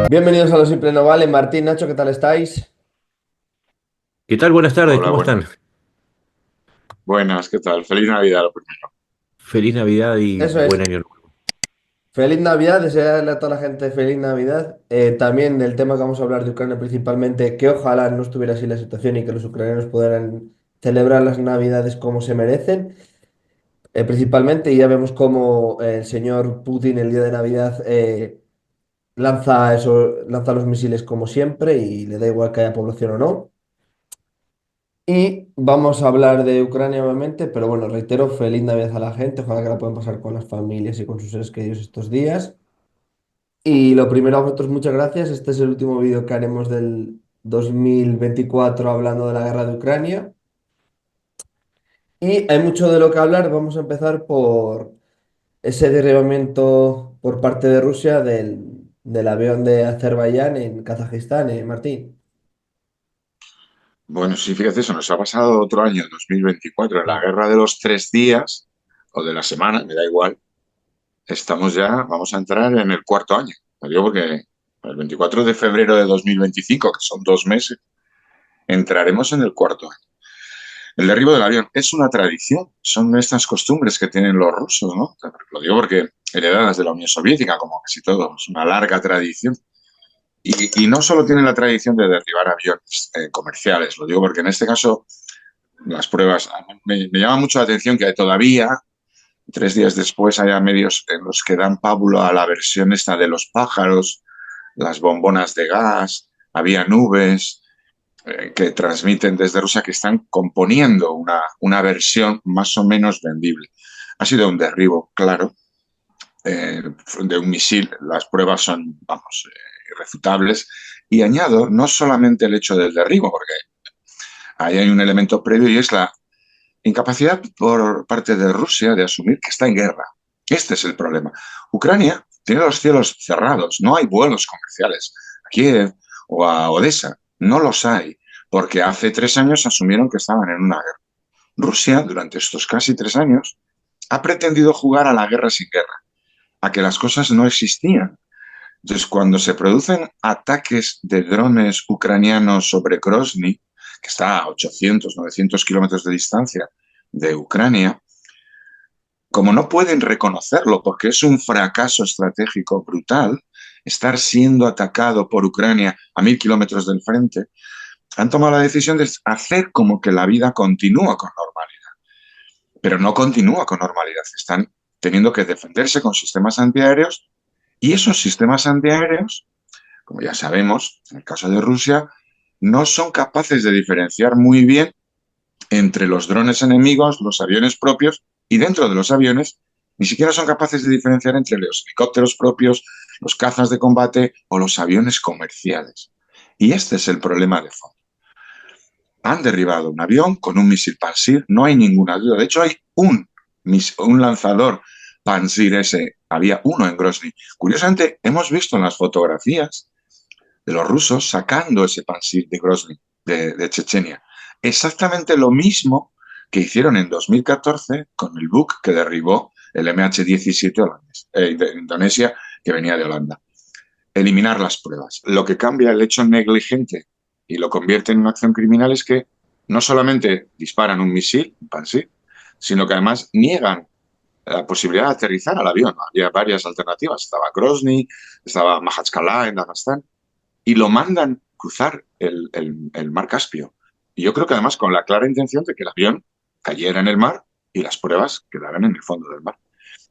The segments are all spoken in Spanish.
Bienvenidos a Lo Simple No Vale. Martín, Nacho, ¿qué tal estáis? ¿Qué tal? Buenas tardes, Hola, ¿cómo buenas. están? Buenas, ¿qué tal? Feliz Navidad, lo primero. Feliz Navidad y Eso buen es. año nuevo. Feliz Navidad, desearle a toda la gente feliz Navidad. También del tema que vamos a hablar de Ucrania principalmente, que ojalá no estuviera así la situación y que los ucranianos pudieran celebrar las Navidades como se merecen. Principalmente, y ya vemos cómo el señor Putin el día de Navidad lanza los misiles como siempre y le da igual que haya población o no. Y vamos a hablar de Ucrania obviamente, pero bueno, reitero, feliz Navidad a la gente, ojalá que la puedan pasar con las familias y con sus seres queridos estos días. Y lo primero a vosotros, muchas gracias. Este es el último vídeo que haremos del 2024 hablando de la guerra de Ucrania. Y hay mucho de lo que hablar. Vamos a empezar por ese derribamiento por parte de Rusia del avión de Azerbaiyán en Kazajistán, Martín. Bueno, sí, fíjate, eso nos ha pasado otro año, 2024, en la Mm. guerra de los 3 días, o de la semana, me da igual. Estamos ya, vamos a entrar en el cuarto año. Lo digo porque el 24 de febrero de 2025, que son 2 meses, entraremos en el cuarto año. El derribo del avión es una tradición, son estas costumbres que tienen los rusos, ¿no? Lo digo porque heredadas de la Unión Soviética, como casi todo, es una larga tradición. Y no solo tienen la tradición de derribar aviones comerciales, lo digo porque en este caso las pruebas, me llama mucho la atención que todavía, 3 días después, haya medios en los que dan pábulo a la versión esta de los pájaros, las bombonas de gas, había nubes que transmiten desde Rusia que están componiendo una versión más o menos vendible. Ha sido un derribo, claro, de un misil. Las pruebas son, vamos, irrefutables. Y añado, no solamente el hecho del derribo, porque ahí hay un elemento previo y es la incapacidad por parte de Rusia de asumir que está en guerra. Este es el problema. Ucrania tiene los cielos cerrados, no hay vuelos comerciales a Kiev o a Odessa, no los hay, porque hace 3 años asumieron que estaban en una guerra. Rusia, durante estos casi 3 años, ha pretendido jugar a la guerra sin guerra, a que las cosas no existían. Entonces, cuando se producen ataques de drones ucranianos sobre Grozny, que está a 800, 900 kilómetros de distancia de Ucrania, como no pueden reconocerlo porque es un fracaso estratégico brutal, estar siendo atacado por Ucrania a 1000 kilómetros del frente, han tomado la decisión de hacer como que la vida continúa con normalidad. Pero no continúa con normalidad. Están teniendo que defenderse con sistemas antiaéreos y esos sistemas antiaéreos, como ya sabemos, en el caso de Rusia, no son capaces de diferenciar muy bien entre los drones enemigos, los aviones propios y dentro de los aviones ni siquiera son capaces de diferenciar entre los helicópteros propios, los cazas de combate o los aviones comerciales. Y este es el problema de fondo. Han derribado un avión con un misil Pansir, no hay ninguna duda. De hecho, hay un lanzador Pansir ese, había uno en Grozny. Curiosamente, hemos visto en las fotografías de los rusos sacando ese Pansir de Grozny, de Chechenia. Exactamente lo mismo que hicieron en 2014 con el Buk que derribó el MH17 de Indonesia, que venía de Holanda. Eliminar las pruebas. Lo que cambia el hecho negligente y lo convierte en una acción criminal es que no solamente disparan un misil, un Pansir, sino que además niegan la posibilidad de aterrizar al avión. Había varias alternativas. Estaba Grozny, estaba Makhachkala en Dagestán, y lo mandan cruzar el mar Caspio. Y yo creo que además con la clara intención de que el avión cayera en el mar y las pruebas quedaran en el fondo del mar.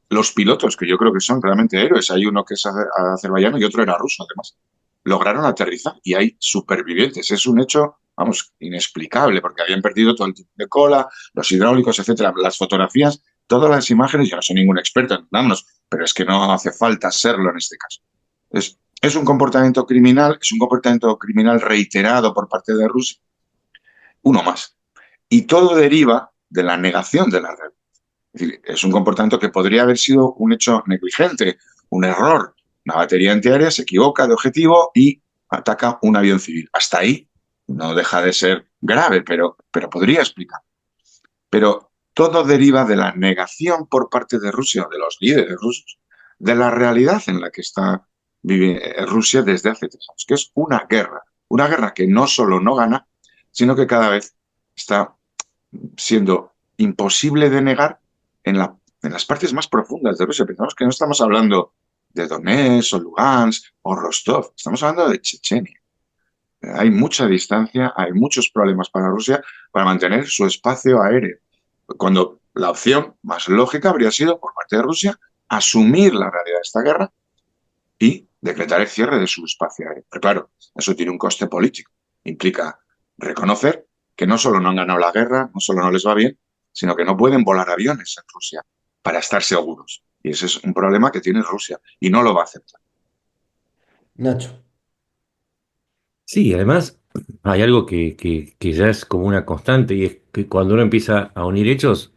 Los pilotos, que yo creo que son realmente héroes, hay uno que es azerbaiyano y otro era ruso además, lograron aterrizar y hay supervivientes. Es un hecho, vamos, inexplicable, porque habían perdido todo el tiempo de cola, los hidráulicos, etcétera. Las fotografías, todas las imágenes, yo no soy ningún experto en darnos, pero es que no hace falta serlo en este caso. Es un comportamiento criminal, es un comportamiento criminal reiterado por parte de Rusia, uno más. Y todo deriva de la negación de la realidad. Es decir, es un comportamiento que podría haber sido un hecho negligente, un error. Una batería antiaérea se equivoca de objetivo y ataca un avión civil. Hasta ahí no deja de ser grave, pero podría explicar. Pero todo deriva de la negación por parte de Rusia, de los líderes rusos, de la realidad en la que está vive Rusia desde hace 3 años, que es una guerra que no solo no gana, sino que cada vez está siendo imposible de negar en las partes más profundas de Rusia. Pensamos que no estamos hablando de Donetsk o Lugansk o Rostov, estamos hablando de Chechenia. Hay mucha distancia, hay muchos problemas para Rusia para mantener su espacio aéreo, cuando la opción más lógica habría sido, por parte de Rusia, asumir la realidad de esta guerra y decretar el cierre de su espacio aéreo. Pero claro, eso tiene un coste político. Implica reconocer que no solo no han ganado la guerra, no solo no les va bien, sino que no pueden volar aviones en Rusia para estar seguros. Y ese es un problema que tiene Rusia y no lo va a aceptar. Nacho. Sí, además hay algo que ya es como una constante y es que cuando uno empieza a unir hechos,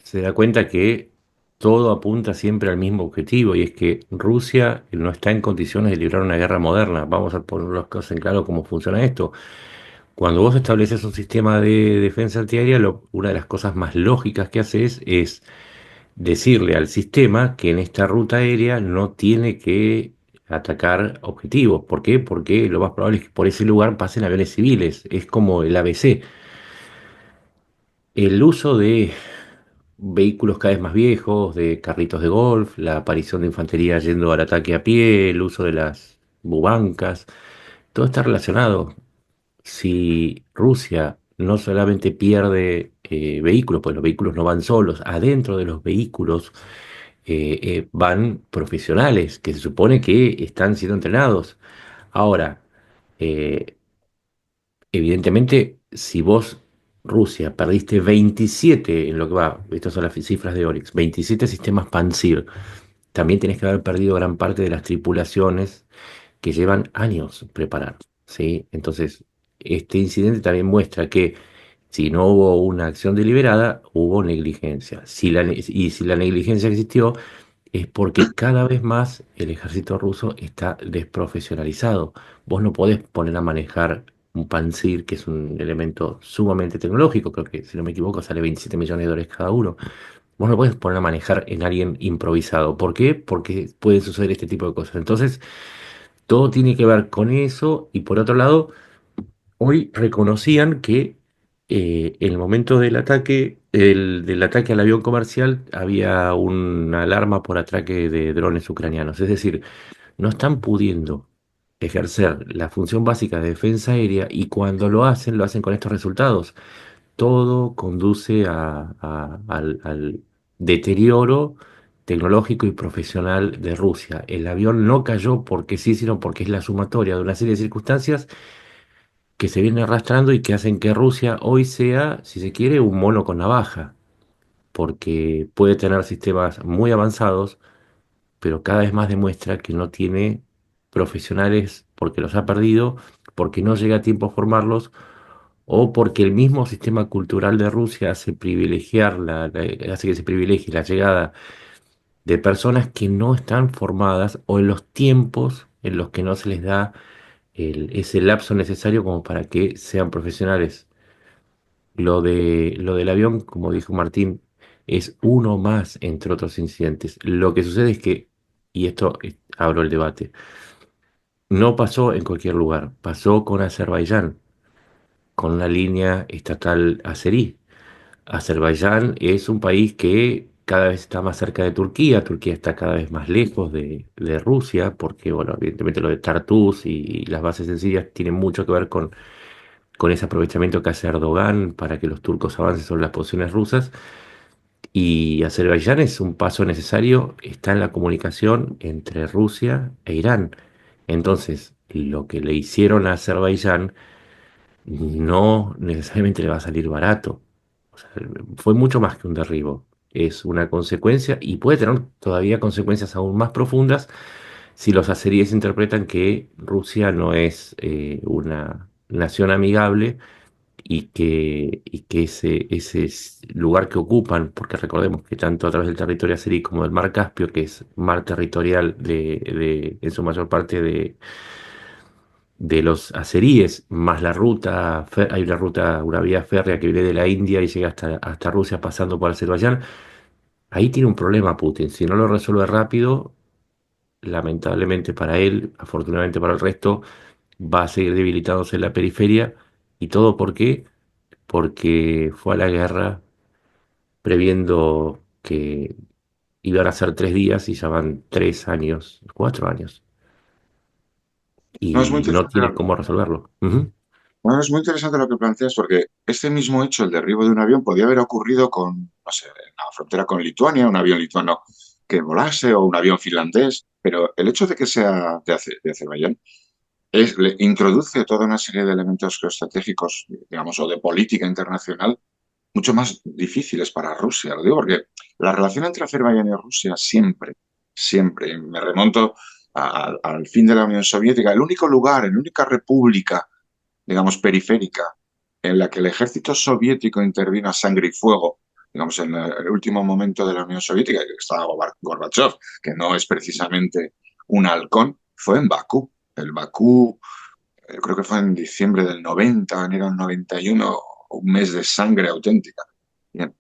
se da cuenta que todo apunta siempre al mismo objetivo y es que Rusia no está en condiciones de librar una guerra moderna. Vamos a poner las cosas en claro cómo funciona esto. Cuando vos estableces un sistema de defensa antiaérea, una de las cosas más lógicas que haces es decirle al sistema que en esta ruta aérea no tiene que atacar objetivos. ¿Por qué? Porque lo más probable es que por ese lugar pasen aviones civiles. Es como el ABC. El uso de vehículos cada vez más viejos, de carritos de golf, la aparición de infantería yendo al ataque a pie, el uso de las bubancas, todo está relacionado. Si Rusia no solamente pierde vehículos, pues los vehículos no van solos, adentro de los vehículos van profesionales que se supone que están siendo entrenados. Ahora, eh, evidentemente, si vos, Rusia, perdiste 27 en lo que va, estas son las cifras de Oryx, 27 sistemas Pansir, también tenés que haber perdido gran parte de las tripulaciones que llevan años preparar, ¿sí? Entonces, este incidente también muestra que si no hubo una acción deliberada, hubo negligencia. Y si la negligencia existió, es porque cada vez más el ejército ruso está desprofesionalizado. Vos no podés poner a manejar un Pantsir, que es un elemento sumamente tecnológico, creo que si no me equivoco sale 27 millones de dólares cada uno. Vos no podés poner a manejar en alguien improvisado. ¿Por qué? Porque puede suceder este tipo de cosas. Entonces, todo tiene que ver con eso y por otro lado, hoy reconocían que en el momento del ataque, del ataque al avión comercial, había una alarma por ataque de drones ucranianos. Es decir, no están pudiendo ejercer la función básica de defensa aérea y cuando lo hacen con estos resultados. Todo conduce al deterioro tecnológico y profesional de Rusia. El avión no cayó porque sí, sino porque es la sumatoria de una serie de circunstancias que se vienen arrastrando y que hacen que Rusia hoy sea, si se quiere, un mono con navaja, porque puede tener sistemas muy avanzados, pero cada vez más demuestra que no tiene profesionales porque los ha perdido, porque no llega a tiempo a formarlos, o porque el mismo sistema cultural de Rusia hace privilegiar hace que se privilegie la llegada de personas que no están formadas o en los tiempos en los que no se les da ese lapso necesario como para que sean profesionales. Lo del avión, como dijo Martín, es uno más entre otros incidentes. Lo que sucede es que, y esto abro el debate, no pasó en cualquier lugar, pasó con Azerbaiyán, con la línea estatal azerí. Azerbaiyán es un país que cada vez está más cerca de Turquía, Turquía está cada vez más lejos de Rusia, porque, bueno, evidentemente lo de Tartus y las bases en Siria tienen mucho que ver con ese aprovechamiento que hace Erdogan para que los turcos avancen sobre las posiciones rusas. Y Azerbaiyán es un paso necesario, está en la comunicación entre Rusia e Irán. Entonces, lo que le hicieron a Azerbaiyán no necesariamente le va a salir barato. O sea, fue mucho más que un derribo. Es una consecuencia y puede tener todavía consecuencias aún más profundas si los azeríes interpretan que Rusia no es una nación amigable y que ese lugar que ocupan, porque recordemos que tanto a través del territorio azerí como del mar Caspio, que es mar territorial en su mayor parte de los azeríes, más la ruta, hay una ruta, una vía férrea que viene de la India y llega hasta Rusia pasando por Azerbaiyán, ahí tiene un problema Putin. Si no lo resuelve rápido, lamentablemente para él, afortunadamente para el resto, va a seguir debilitándose en la periferia. ¿Y todo por qué? Porque fue a la guerra previendo que iban a ser 3 días y ya van 3 años, 4 años, No, es muy y no interesante. tiene cómo resolverlo. Ujú. Bueno, es muy interesante lo que planteas porque este mismo hecho, el derribo de un avión, podía haber ocurrido con, no sé, en la frontera con Lituania, un avión lituano que volase o un avión finlandés, pero el hecho de que sea de Azerbaiyán le introduce toda una serie de elementos geoestratégicos, digamos, o de política internacional mucho más difíciles para Rusia. Lo digo porque la relación entre Azerbaiyán y Rusia siempre, siempre, me remonto al fin de la Unión Soviética, el único lugar, la única república, digamos, periférica, en la que el ejército soviético intervino a sangre y fuego, digamos, en el último momento de la Unión Soviética, que estaba Gorbachev, que no es precisamente un halcón, fue en Bakú. El Bakú, creo que fue en diciembre del 90, enero del 91, un mes de sangre auténtica. Bien.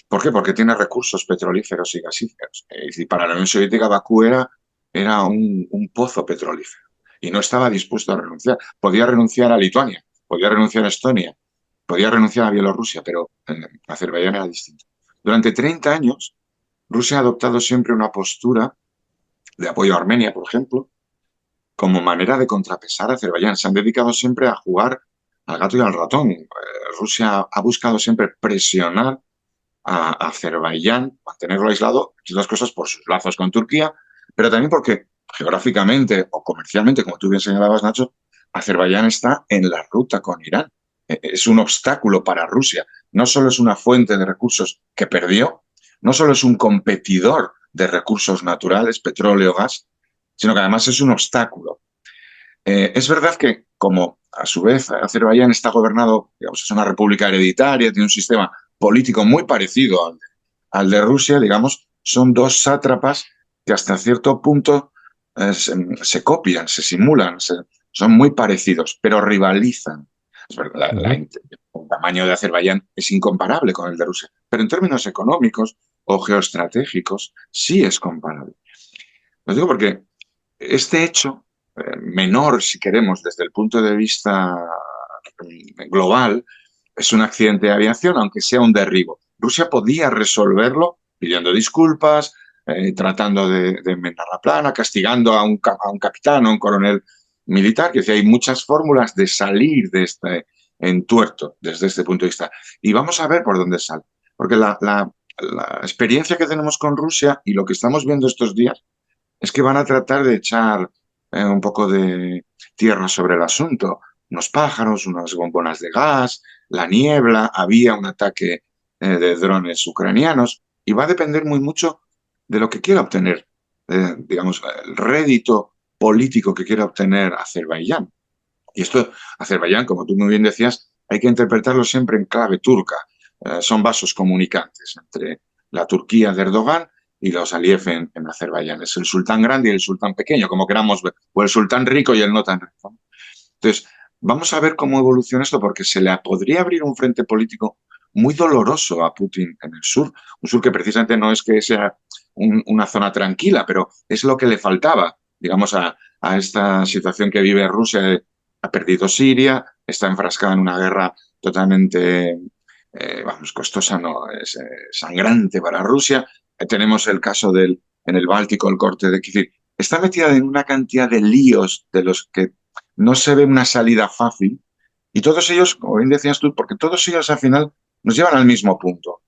¿Por qué? Porque tiene recursos petrolíferos y gasíferos. Y para la Unión Soviética, Bakú era un pozo petrolífero y no estaba dispuesto a renunciar. Podía renunciar a Lituania, podía renunciar a Estonia, podía renunciar a Bielorrusia, pero Azerbaiyán era distinto. Durante 30 años, Rusia ha adoptado siempre una postura de apoyo a Armenia, por ejemplo, como manera de contrapesar a Azerbaiyán. Se han dedicado siempre a jugar al gato y al ratón. Rusia ha buscado siempre presionar a Azerbaiyán, mantenerlo aislado, entre otras cosas por sus lazos con Turquía, pero también porque geográficamente o comercialmente, como tú bien señalabas, Nacho, Azerbaiyán está en la ruta con Irán. Es un obstáculo para Rusia. No solo es una fuente de recursos que perdió, no solo es un competidor de recursos naturales, petróleo, gas, sino que además es un obstáculo. Es verdad que, como a su vez Azerbaiyán está gobernado, digamos, es una república hereditaria, tiene un sistema político muy parecido al de Rusia, digamos, son dos sátrapas que hasta cierto punto se copian, se simulan, son muy parecidos, pero rivalizan. Es verdad, Ujú. el tamaño de Azerbaiyán es incomparable con el de Rusia, pero en términos económicos o geoestratégicos sí es comparable. Lo digo porque este hecho, menor si queremos desde el punto de vista global, es un accidente de aviación, aunque sea un derribo. Rusia podía resolverlo pidiendo disculpas, tratando de enmendar la plana, castigando a un capitán o a un coronel militar, que decía, hay muchas fórmulas de salir de este entuerto desde este punto de vista. Y vamos a ver por dónde sale. Porque la experiencia que tenemos con Rusia y lo que estamos viendo estos días es que van a tratar de echar un poco de tierra sobre el asunto. Unos pájaros, unas bombonas de gas, la niebla, había un ataque de drones ucranianos y va a depender muy mucho de lo que quiera obtener, digamos, el rédito político que quiera obtener Azerbaiyán. Y esto, Azerbaiyán, como tú muy bien decías, hay que interpretarlo siempre en clave turca. Son vasos comunicantes entre la Turquía de Erdogan y los Aliyev en Azerbaiyán. Es el sultán grande y el sultán pequeño, como queramos ver, o el sultán rico y el no tan rico. Entonces, vamos a ver cómo evoluciona esto, porque se le podría abrir un frente político muy doloroso a Putin en el sur, un sur que precisamente no es que sea una zona tranquila, pero es lo que le faltaba, digamos, a esta situación que vive Rusia. Ha perdido Siria, está enfrascada en una guerra totalmente, vamos, costosa, no, es sangrante para Rusia. Tenemos el caso en el Báltico, el corte de Kizil. Está metida en una cantidad de líos de los que no se ve una salida fácil. Y todos ellos, como bien decías tú, porque todos ellos al final nos llevan al mismo punto.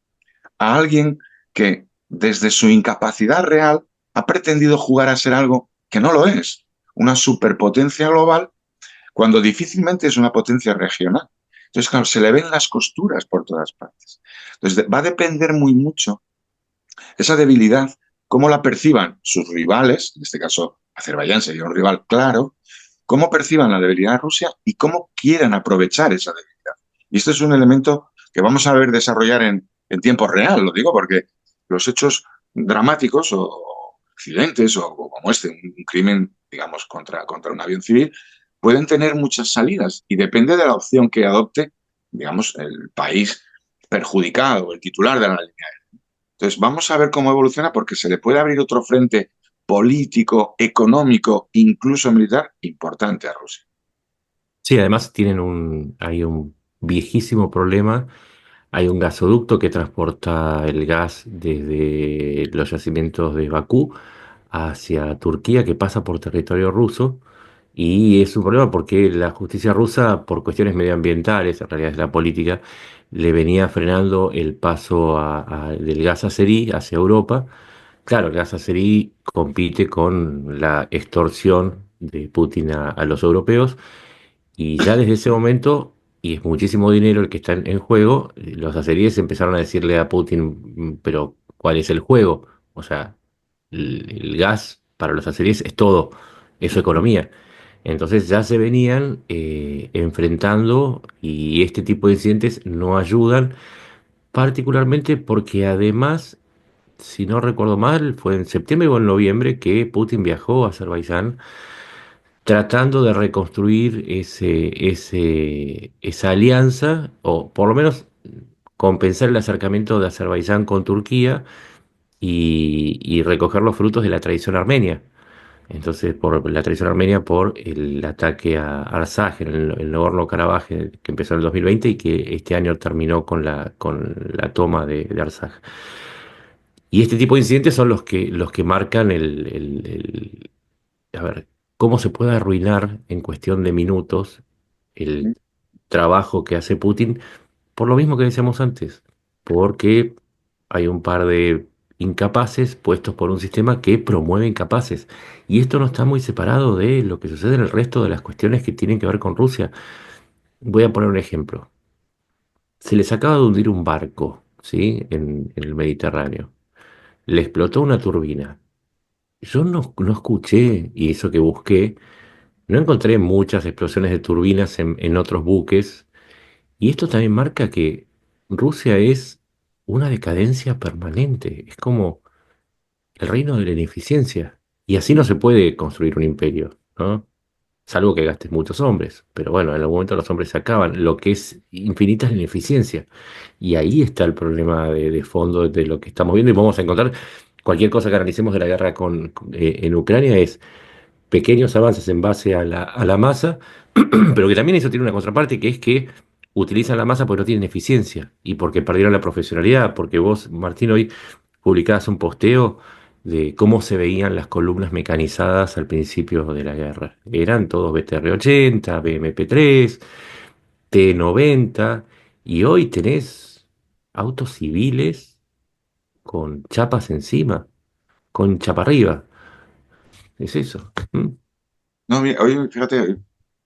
A alguien que desde su incapacidad real ha pretendido jugar a ser algo que no lo es. Una superpotencia global cuando difícilmente es una potencia regional. Entonces, claro, se le ven las costuras por todas partes. Entonces, va a depender muy mucho esa debilidad, cómo la perciban sus rivales, en este caso Azerbaiyán sería un rival claro, cómo perciban la debilidad de Rusia y cómo quieran aprovechar esa debilidad. Y esto es un elemento que vamos a ver desarrollar en tiempo real, lo digo porque los hechos dramáticos o accidentes o como este, un crimen, digamos, contra un avión civil, pueden tener muchas salidas y depende de la opción que adopte, digamos, el país perjudicado, el titular de la línea. Entonces, vamos a ver cómo evoluciona porque se le puede abrir otro frente político, económico, incluso militar, importante a Rusia. Sí, además hay un viejísimo problema. Hay un gasoducto que transporta el gas desde los yacimientos de Bakú hacia Turquía, que pasa por territorio ruso. Y es un problema porque la justicia rusa, por cuestiones medioambientales, en realidad es la política, le venía frenando el paso del gas azerí hacia Europa. Claro, el gas azerí compite con la extorsión de Putin a los europeos y ya desde ese momento, y es muchísimo dinero el que está en juego, los azeríes empezaron a decirle a Putin, pero ¿cuál es el juego? O sea, el gas para los azeríes es todo, es su economía. Entonces ya se venían enfrentando y este tipo de incidentes no ayudan, particularmente porque además, si no recuerdo mal, fue en septiembre o en noviembre que Putin viajó a Azerbaiyán tratando de reconstruir esa alianza, o por lo menos compensar el acercamiento de Azerbaiyán con Turquía y recoger los frutos de la tradición armenia. Entonces, por la tradición armenia, por el ataque a Artsaj en el Nagorno-Karabaj, que empezó en el 2020 y que este año terminó con la toma de Artsaj. Y este tipo de incidentes son los que marcan a ver, cómo se puede arruinar en cuestión de minutos el trabajo que hace Putin, por lo mismo que decíamos antes, porque hay un par de incapaces puestos por un sistema que promueve incapaces. Y esto no está muy separado de lo que sucede en el resto de las cuestiones que tienen que ver con Rusia. Voy a poner un ejemplo. Se les acaba de hundir un barco, ¿sí? En el Mediterráneo. Le explotó una turbina. Yo no escuché, y eso que busqué, no encontré muchas explosiones de turbinas en otros buques, y esto también marca que Rusia es una decadencia permanente, es como el reino de la ineficiencia, y así no se puede construir un imperio, ¿no? Salvo que gastes muchos hombres, pero bueno, en algún momento los hombres se acaban, lo que es infinita es la ineficiencia, y ahí está el problema de fondo de lo que estamos viendo, y vamos a encontrar cualquier cosa que analicemos de la guerra en Ucrania es pequeños avances en base a la masa, pero que también eso tiene una contraparte, que es que utilizan la masa porque no tienen eficiencia y porque perdieron la profesionalidad, porque vos, Martín, hoy publicabas un posteo de cómo se veían las columnas mecanizadas al principio de la guerra. Eran todos BTR-80, BMP-3, T-90, y hoy tenés autos civiles con chapas encima, con chapa arriba. Es eso. ¿Mm? No, mira, hoy, fíjate,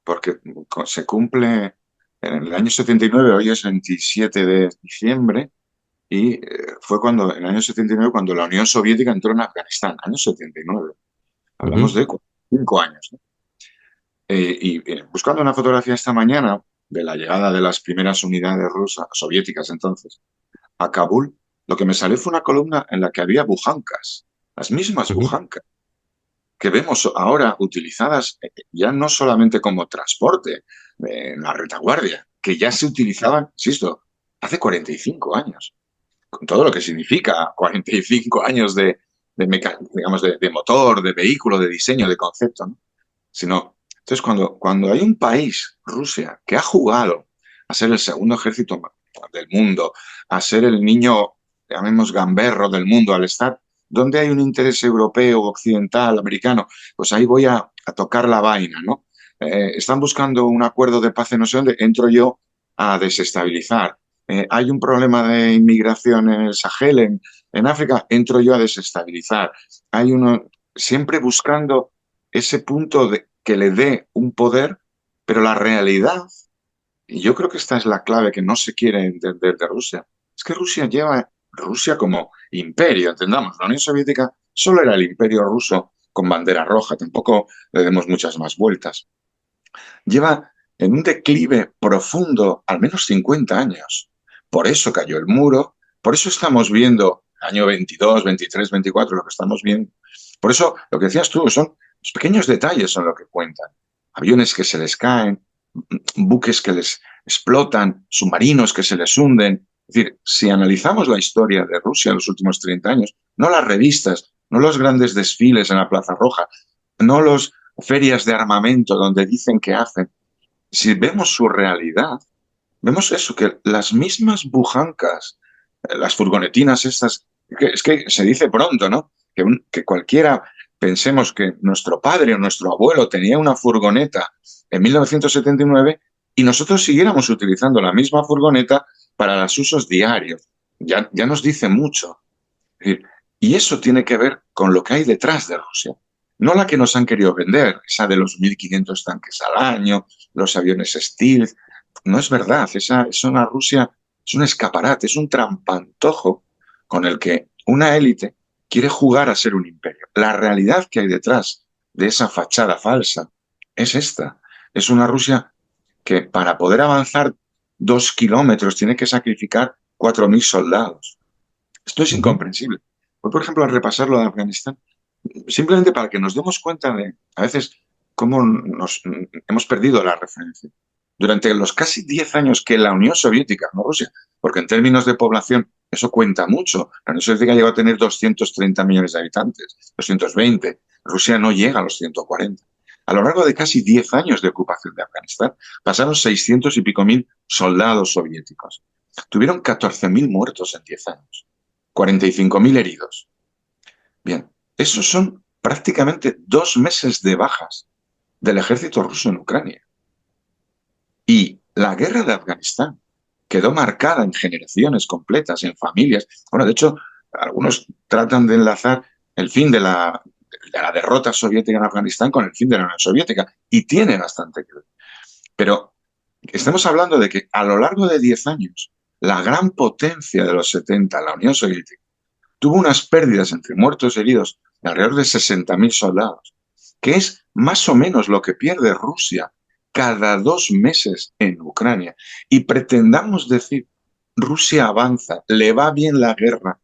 porque se cumple en el año 79, hoy es 27 de diciembre, y fue cuando, en el año 79, cuando la Unión Soviética entró en Afganistán, año 79. Hablamos Ujú. de 5 años, ¿no? Buscando una fotografía esta mañana de la llegada de las primeras unidades rusas, soviéticas entonces, a Kabul, lo que me salió fue una columna en la que había bujancas, las mismas Ujú. bujancas que vemos ahora utilizadas ya no solamente como transporte en la retaguardia, que ya se utilizaban, insisto, hace 45 años, con todo lo que significa 45 años digamos, de motor, de vehículo, de diseño, de concepto, ¿no? Entonces, cuando hay un país, Rusia, que ha jugado a ser el segundo ejército del mundo, a ser el niño, llamemos gamberro del mundo, al estar donde hay un interés europeo, occidental, americano, pues ahí voy a tocar la vaina, ¿no? Están buscando un acuerdo de paz en no sé dónde, entro yo a desestabilizar. Hay un problema de inmigración en el Sahel, en África, entro yo a desestabilizar. Hay uno siempre buscando ese punto que le dé un poder, pero la realidad, y yo creo que esta es la clave que no se quiere entender de Rusia, es que Rusia como imperio, entendamos, la Unión Soviética solo era el imperio ruso con bandera roja, tampoco le demos muchas más vueltas. Lleva en un declive profundo al menos 50 años. Por eso cayó el muro, por eso estamos viendo año 22, 23, 24, lo que estamos viendo. Por eso, lo que decías tú, son los pequeños detalles son lo que cuentan. Aviones que se les caen, buques que les explotan, submarinos que se les hunden. Es decir, si analizamos la historia de Rusia en los últimos 30 años, no las revistas, no los grandes desfiles en la Plaza Roja, no las ferias de armamento donde dicen que hacen. Si vemos su realidad, vemos eso, que las mismas bujancas, las furgonetinas estas, es que se dice pronto, ¿no? Que cualquiera, pensemos que nuestro padre o nuestro abuelo tenía una furgoneta en 1979 y nosotros siguiéramos utilizando la misma furgoneta para los usos diarios. Ya nos dice mucho. Es decir, y eso tiene que ver con lo que hay detrás de Rusia. No la que nos han querido vender, esa de los 1.500 tanques al año, los aviones Stealth. No es verdad, esa es una Rusia, es un escaparate, es un trampantojo con el que una élite quiere jugar a ser un imperio. La realidad que hay detrás de esa fachada falsa es esta. Es una Rusia que para poder avanzar 2 kilómetros tiene que sacrificar 4.000 soldados. Esto es Ujú. incomprensible. Hoy, por ejemplo, al repasar lo de Afganistán, simplemente para que nos demos cuenta de, a veces, cómo nos hemos perdido la referencia. Durante los casi 10 años que la Unión Soviética, no Rusia, porque en términos de población eso cuenta mucho. La Unión Soviética llegó a tener 230 millones de habitantes, 220. Rusia no llega a los 140. A lo largo de casi 10 años de ocupación de Afganistán, pasaron 600 y pico mil soldados soviéticos. Tuvieron 14.000 muertos en 10 años, 45.000 heridos. Bien, esos son prácticamente 2 meses de bajas del ejército ruso en Ucrania. Y la guerra de Afganistán quedó marcada en generaciones completas, en familias. Bueno, de hecho, algunos tratan de enlazar el fin de la derrota soviética en Afganistán con el fin de la Unión Soviética, y tiene bastante que ver. Pero estamos hablando de que a lo largo de 10 años, la gran potencia de los 70, la Unión Soviética, tuvo unas pérdidas entre muertos y heridos de alrededor de 60.000 soldados, que es más o menos lo que pierde Rusia cada 2 meses en Ucrania. Y pretendamos decir, Rusia avanza, le va bien la guerra,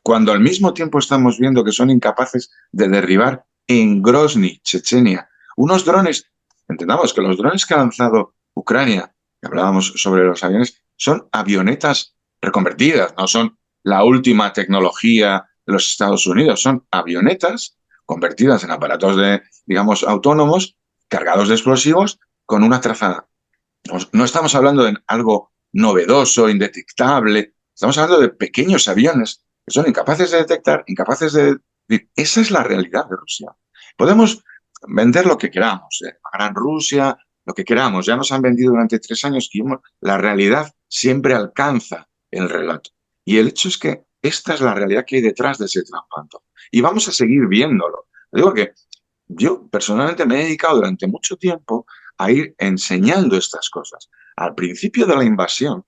cuando al mismo tiempo estamos viendo que son incapaces de derribar en Grozny, Chechenia, unos drones. Entendamos que los drones que ha lanzado Ucrania, que hablábamos sobre los aviones, son avionetas reconvertidas, no son la última tecnología de los Estados Unidos, son avionetas convertidas en aparatos digamos, autónomos, cargados de explosivos, con una trazada. No estamos hablando de algo novedoso, indetectable, estamos hablando de pequeños aviones que son incapaces de detectar, incapaces de... Esa es la realidad de Rusia. Podemos vender lo que queramos, la Gran Rusia, lo que queramos. Ya nos han vendido durante 3 años y la realidad siempre alcanza el relato. Y el hecho es que esta es la realidad que hay detrás de ese trampanto. Y vamos a seguir viéndolo. Digo que yo personalmente me he dedicado durante mucho tiempo a ir enseñando estas cosas. Al principio de la invasión,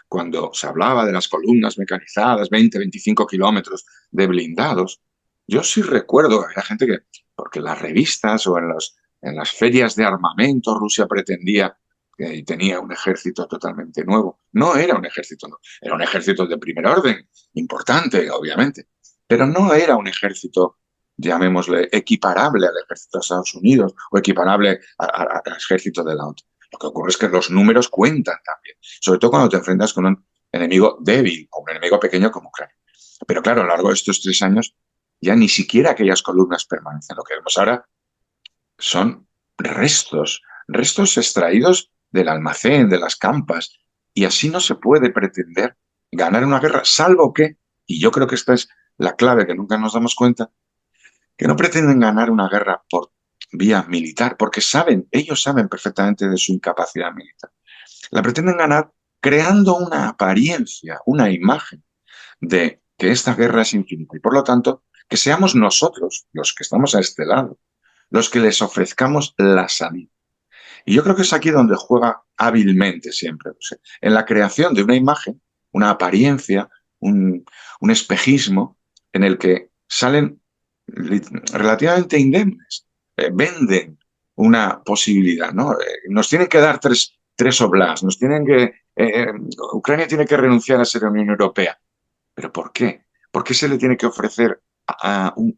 cuando se hablaba de las columnas mecanizadas, 20, 25 kilómetros de blindados, yo sí recuerdo que había gente que, porque en las revistas o en las ferias de armamento, Rusia pretendía que tenía un ejército totalmente nuevo. No era un ejército nuevo, era un ejército de primer orden, importante, obviamente, pero no era un ejército, llamémosle, equiparable al ejército de Estados Unidos o equiparable al ejército de la OTAN. Lo que ocurre es que los números cuentan también, sobre todo cuando te enfrentas con un enemigo débil o un enemigo pequeño como Ucrania. Pero claro, a lo largo de estos 3 años ya ni siquiera aquellas columnas permanecen. Lo que vemos ahora son restos extraídos del almacén, de las campas, y así no se puede pretender ganar una guerra, salvo que, y yo creo que esta es la clave que nunca nos damos cuenta, que no pretenden ganar una guerra por vía militar, porque ellos saben perfectamente de su incapacidad militar. La pretenden ganar creando una apariencia, una imagen de que esta guerra es infinita y por lo tanto que seamos nosotros, los que estamos a este lado, los que les ofrezcamos la salida. Y yo creo que es aquí donde juega hábilmente siempre, o sea, en la creación de una imagen, una apariencia, un espejismo en el que salen relativamente indemnes, venden una posibilidad, ¿no? Nos tienen que dar tres oblasts, nos tienen que... Ucrania tiene que renunciar a ser Unión Europea. ¿Pero por qué? ¿Por qué se le tiene que ofrecer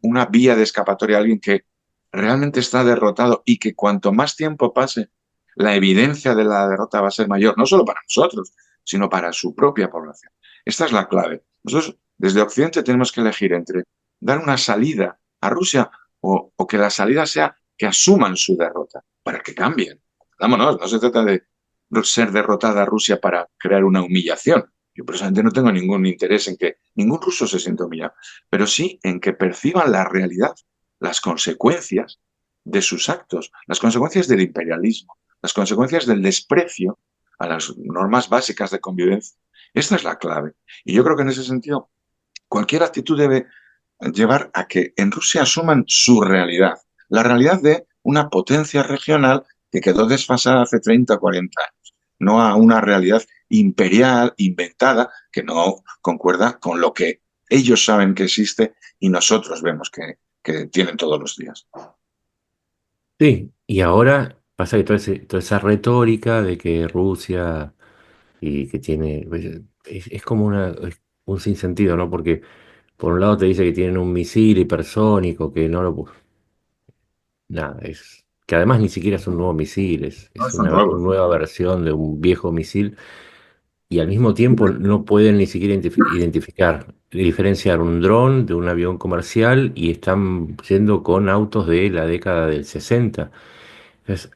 una vía de escapatoria a alguien que realmente está derrotado y que cuanto más tiempo pase, la evidencia de la derrota va a ser mayor, no solo para nosotros, sino para su propia población? Esta es la clave. Nosotros, desde Occidente, tenemos que elegir entre dar una salida a Rusia o que la salida sea que asuman su derrota, para que cambien. Vámonos, no se trata de ser derrotada Rusia para crear una humillación. Yo personalmente no tengo ningún interés en que ningún ruso se sienta humillado, pero sí en que perciban la realidad, las consecuencias de sus actos, las consecuencias del imperialismo, las consecuencias del desprecio a las normas básicas de convivencia. Esta es la clave. Y yo creo que en ese sentido, cualquier actitud debe llevar a que en Rusia asuman su realidad, la realidad de una potencia regional que quedó desfasada hace 30 o 40 años, no a una realidad imperial, inventada, que no concuerda con lo que ellos saben que existe y nosotros vemos que tienen todos los días. Sí, y ahora pasa que toda esa retórica de que Rusia y que tiene, es como es un sinsentido, ¿no? Porque por un lado te dice que tienen un misil hipersónico, que no lo, nada, que además ni siquiera es un nuevo misil, No es son una nuevos. nueva versión de un viejo misil y al mismo tiempo no pueden ni siquiera diferenciar un dron de un avión comercial y están yendo con autos de la década del 60. Entonces,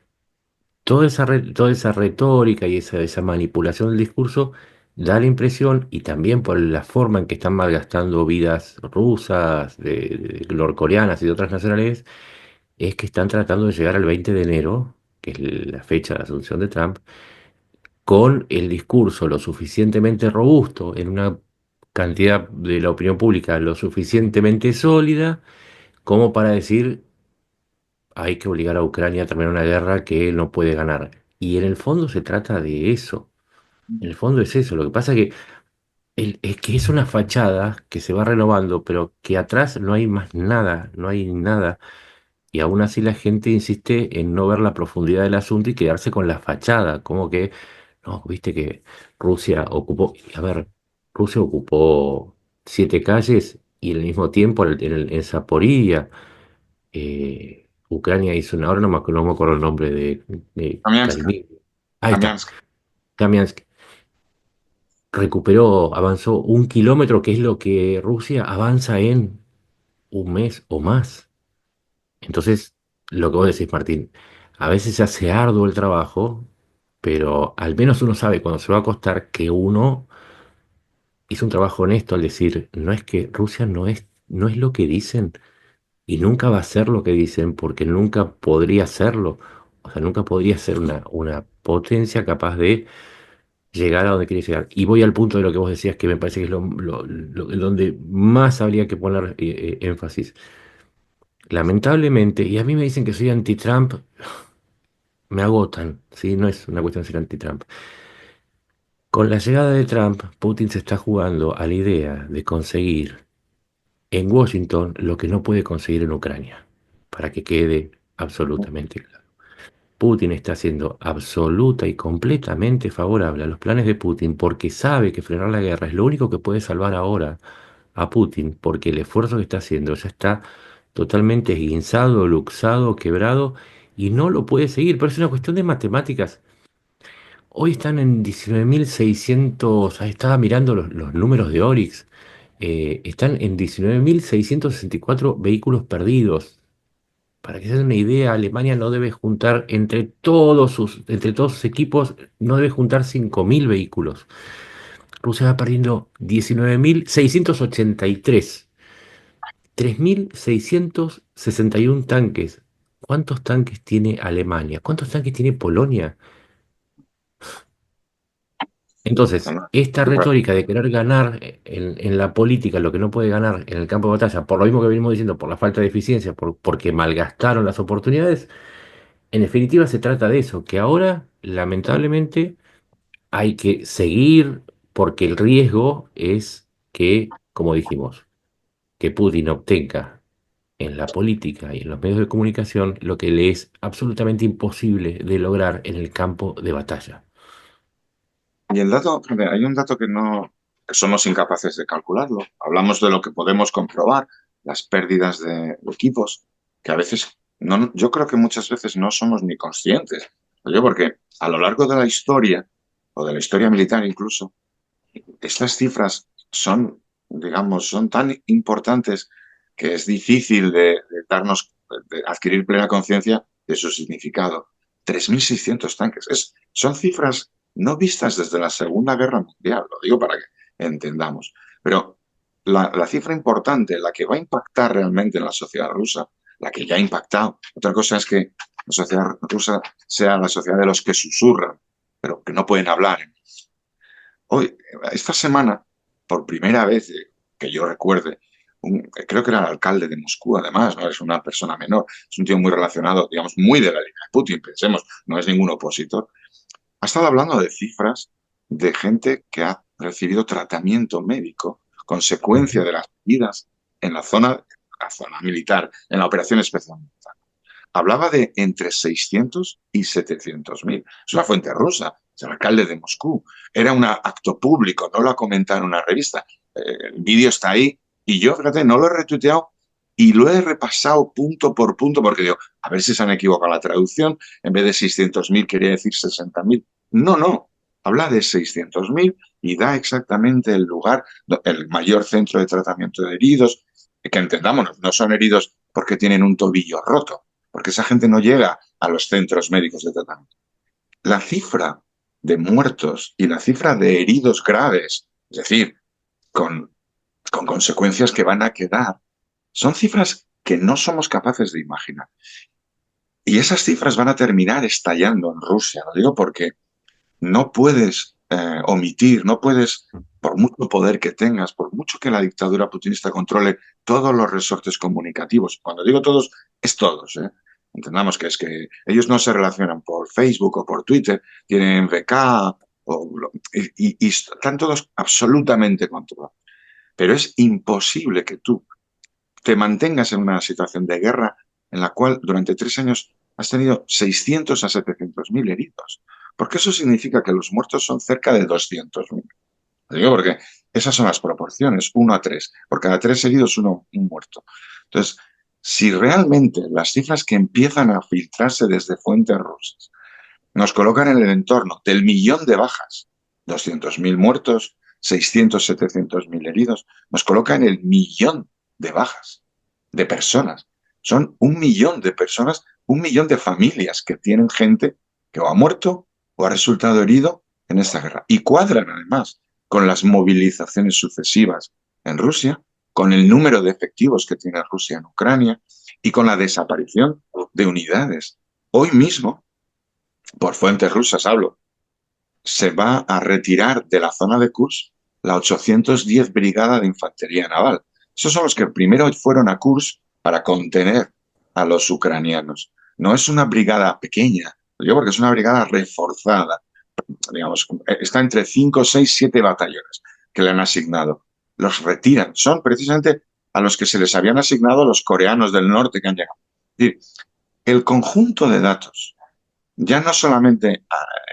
toda esa retórica y esa manipulación del discurso da la impresión, y también por la forma en que están malgastando vidas rusas, de norcoreanas y de otras nacionalidades, es que están tratando de llegar al 20 de enero, que es la fecha de asunción de Trump, con el discurso lo suficientemente robusto en una cantidad de la opinión pública lo suficientemente sólida como para decir hay que obligar a Ucrania a terminar una guerra que él no puede ganar. Y en el fondo se trata de eso. En el fondo es eso. Lo que pasa es que, es que es una fachada que se va renovando, pero que atrás no hay más nada, no hay nada. Y aún así la gente insiste en no ver la profundidad del asunto y quedarse con la fachada, como que, no, viste que Rusia ocupó, a ver, Rusia ocupó 7 calles y al mismo tiempo en Zaporizhia, Ucrania hizo una, ahora no me acuerdo el nombre de Kamianska, Karimir. Ahí está, Kamianska. Kamiansk. Recuperó, avanzó 1 kilómetro, que es lo que Rusia avanza en un mes o más. Entonces, lo que vos decís, Martín, a veces se hace arduo el trabajo, pero al menos uno sabe cuando se va a acostar que uno hizo un trabajo honesto al decir, no es que Rusia no es lo que dicen y nunca va a ser lo que dicen porque nunca podría serlo. O sea, nunca podría ser una potencia capaz de llegar a donde quiere llegar. Y voy al punto de lo que vos decías, que me parece que es donde más habría que poner énfasis. Lamentablemente, y a mí me dicen que soy anti-Trump, me agotan, ¿sí? No es una cuestión de ser anti-Trump. Con la llegada de Trump, Putin se está jugando a la idea de conseguir en Washington lo que no puede conseguir en Ucrania, para que quede absolutamente claro. Putin está siendo absoluta y completamente favorable a los planes de Putin porque sabe que frenar la guerra es lo único que puede salvar ahora a Putin, porque el esfuerzo que está haciendo ya está totalmente esguinzado, luxado, quebrado y no lo puede seguir. Pero es una cuestión de matemáticas. Hoy están en 19.600, estaba mirando los números de Orix, están en 19.664 vehículos perdidos. Para que se den una idea, Alemania no debe juntar entre todos sus equipos, no debe juntar 5.000 vehículos. Rusia va perdiendo 19.683, 3.661 tanques. ¿Cuántos tanques tiene Alemania? ¿Cuántos tanques tiene Polonia? No, Entonces, no. esta retórica de querer ganar en la política lo que no puede ganar en el campo de batalla, por lo mismo que venimos diciendo, por la falta de eficiencia, porque malgastaron las oportunidades, en definitiva se trata de eso, que ahora, lamentablemente, hay que seguir porque el riesgo es que, como dijimos, que Putin obtenga en la política y en los medios de comunicación lo que le es absolutamente imposible de lograr en el campo de batalla. Y el dato, fíjate, hay un dato que somos incapaces de calcularlo. Hablamos de lo que podemos comprobar, las pérdidas de equipos, que a veces, no, yo creo que muchas veces no somos ni conscientes. Yo porque a lo largo de la historia, o de la historia militar incluso, estas cifras son, digamos, son tan importantes que es difícil de adquirir plena conciencia de su significado. 3.600 tanques. Son cifras no vistas desde la Segunda Guerra Mundial, lo digo para que entendamos. Pero la cifra importante, la que va a impactar realmente en la sociedad rusa, la que ya ha impactado. Otra cosa es que la sociedad rusa sea la sociedad de los que susurran, pero que no pueden hablar. Hoy, esta semana, por primera vez que yo recuerde, creo que era el alcalde de Moscú, además, no es una persona menor, es un tío muy relacionado, digamos, muy de la línea de Putin, pensemos, no es ningún opositor. Ha estado hablando de cifras de gente que ha recibido tratamiento médico, consecuencia de las medidas en la zona militar, en la operación especial militar. Hablaba de entre 600 y 700.000. Es una fuente rusa, es el alcalde de Moscú. Era un acto público, no lo ha comentado en una revista. El vídeo está ahí y yo, fíjate, no lo he retuiteado y lo he repasado punto por punto porque digo, a ver si se han equivocado la traducción. En vez de 600.000 quería decir 60.000. No. Habla de 600.000 y da exactamente el lugar, el mayor centro de tratamiento de heridos, que entendamos, no son heridos porque tienen un tobillo roto, porque esa gente no llega a los centros médicos de tratamiento. La cifra de muertos y la cifra de heridos graves, es decir, con consecuencias que van a quedar, son cifras que no somos capaces de imaginar. Y esas cifras van a terminar estallando en Rusia. Lo digo porque no puedes omitir, no puedes, por mucho poder que tengas, por mucho que la dictadura putinista controle todos los resortes comunicativos. Cuando digo todos, es todos, ¿eh? Entendamos que es que ellos no se relacionan por Facebook o por Twitter, tienen VK y están todos absolutamente controlados. Pero es imposible que tú te mantengas en una situación de guerra en la cual durante 3 años has tenido 600 a 700.000 heridos. Porque eso significa que los muertos son cerca de 200.000. Lo digo porque esas son las proporciones, 1 a 3. Por cada 3 heridos, un muerto. Entonces, si realmente las cifras que empiezan a filtrarse desde fuentes rusas nos colocan en el entorno del 1.000.000 de bajas, 200.000 muertos, 600, 700.000 heridos, nos coloca en el 1.000.000 de bajas, de personas. Son 1.000.000 de personas, 1.000.000 de familias que tienen gente que o ha muerto o ha resultado herido en esta guerra. Y cuadran además con las movilizaciones sucesivas en Rusia, con el número de efectivos que tiene Rusia en Ucrania y con la desaparición de unidades. Hoy mismo, por fuentes rusas hablo, se va a retirar de la zona de Kursk la 810 Brigada de Infantería Naval. Esos son los que primero fueron a Kursk para contener a los ucranianos. No es una brigada pequeña, yo porque es una brigada reforzada. Digamos, está entre 5, 6, 7 batallones que le han asignado. Los retiran. Son precisamente a los que se les habían asignado los coreanos del norte que han llegado. Es decir, el conjunto de datos, ya no solamente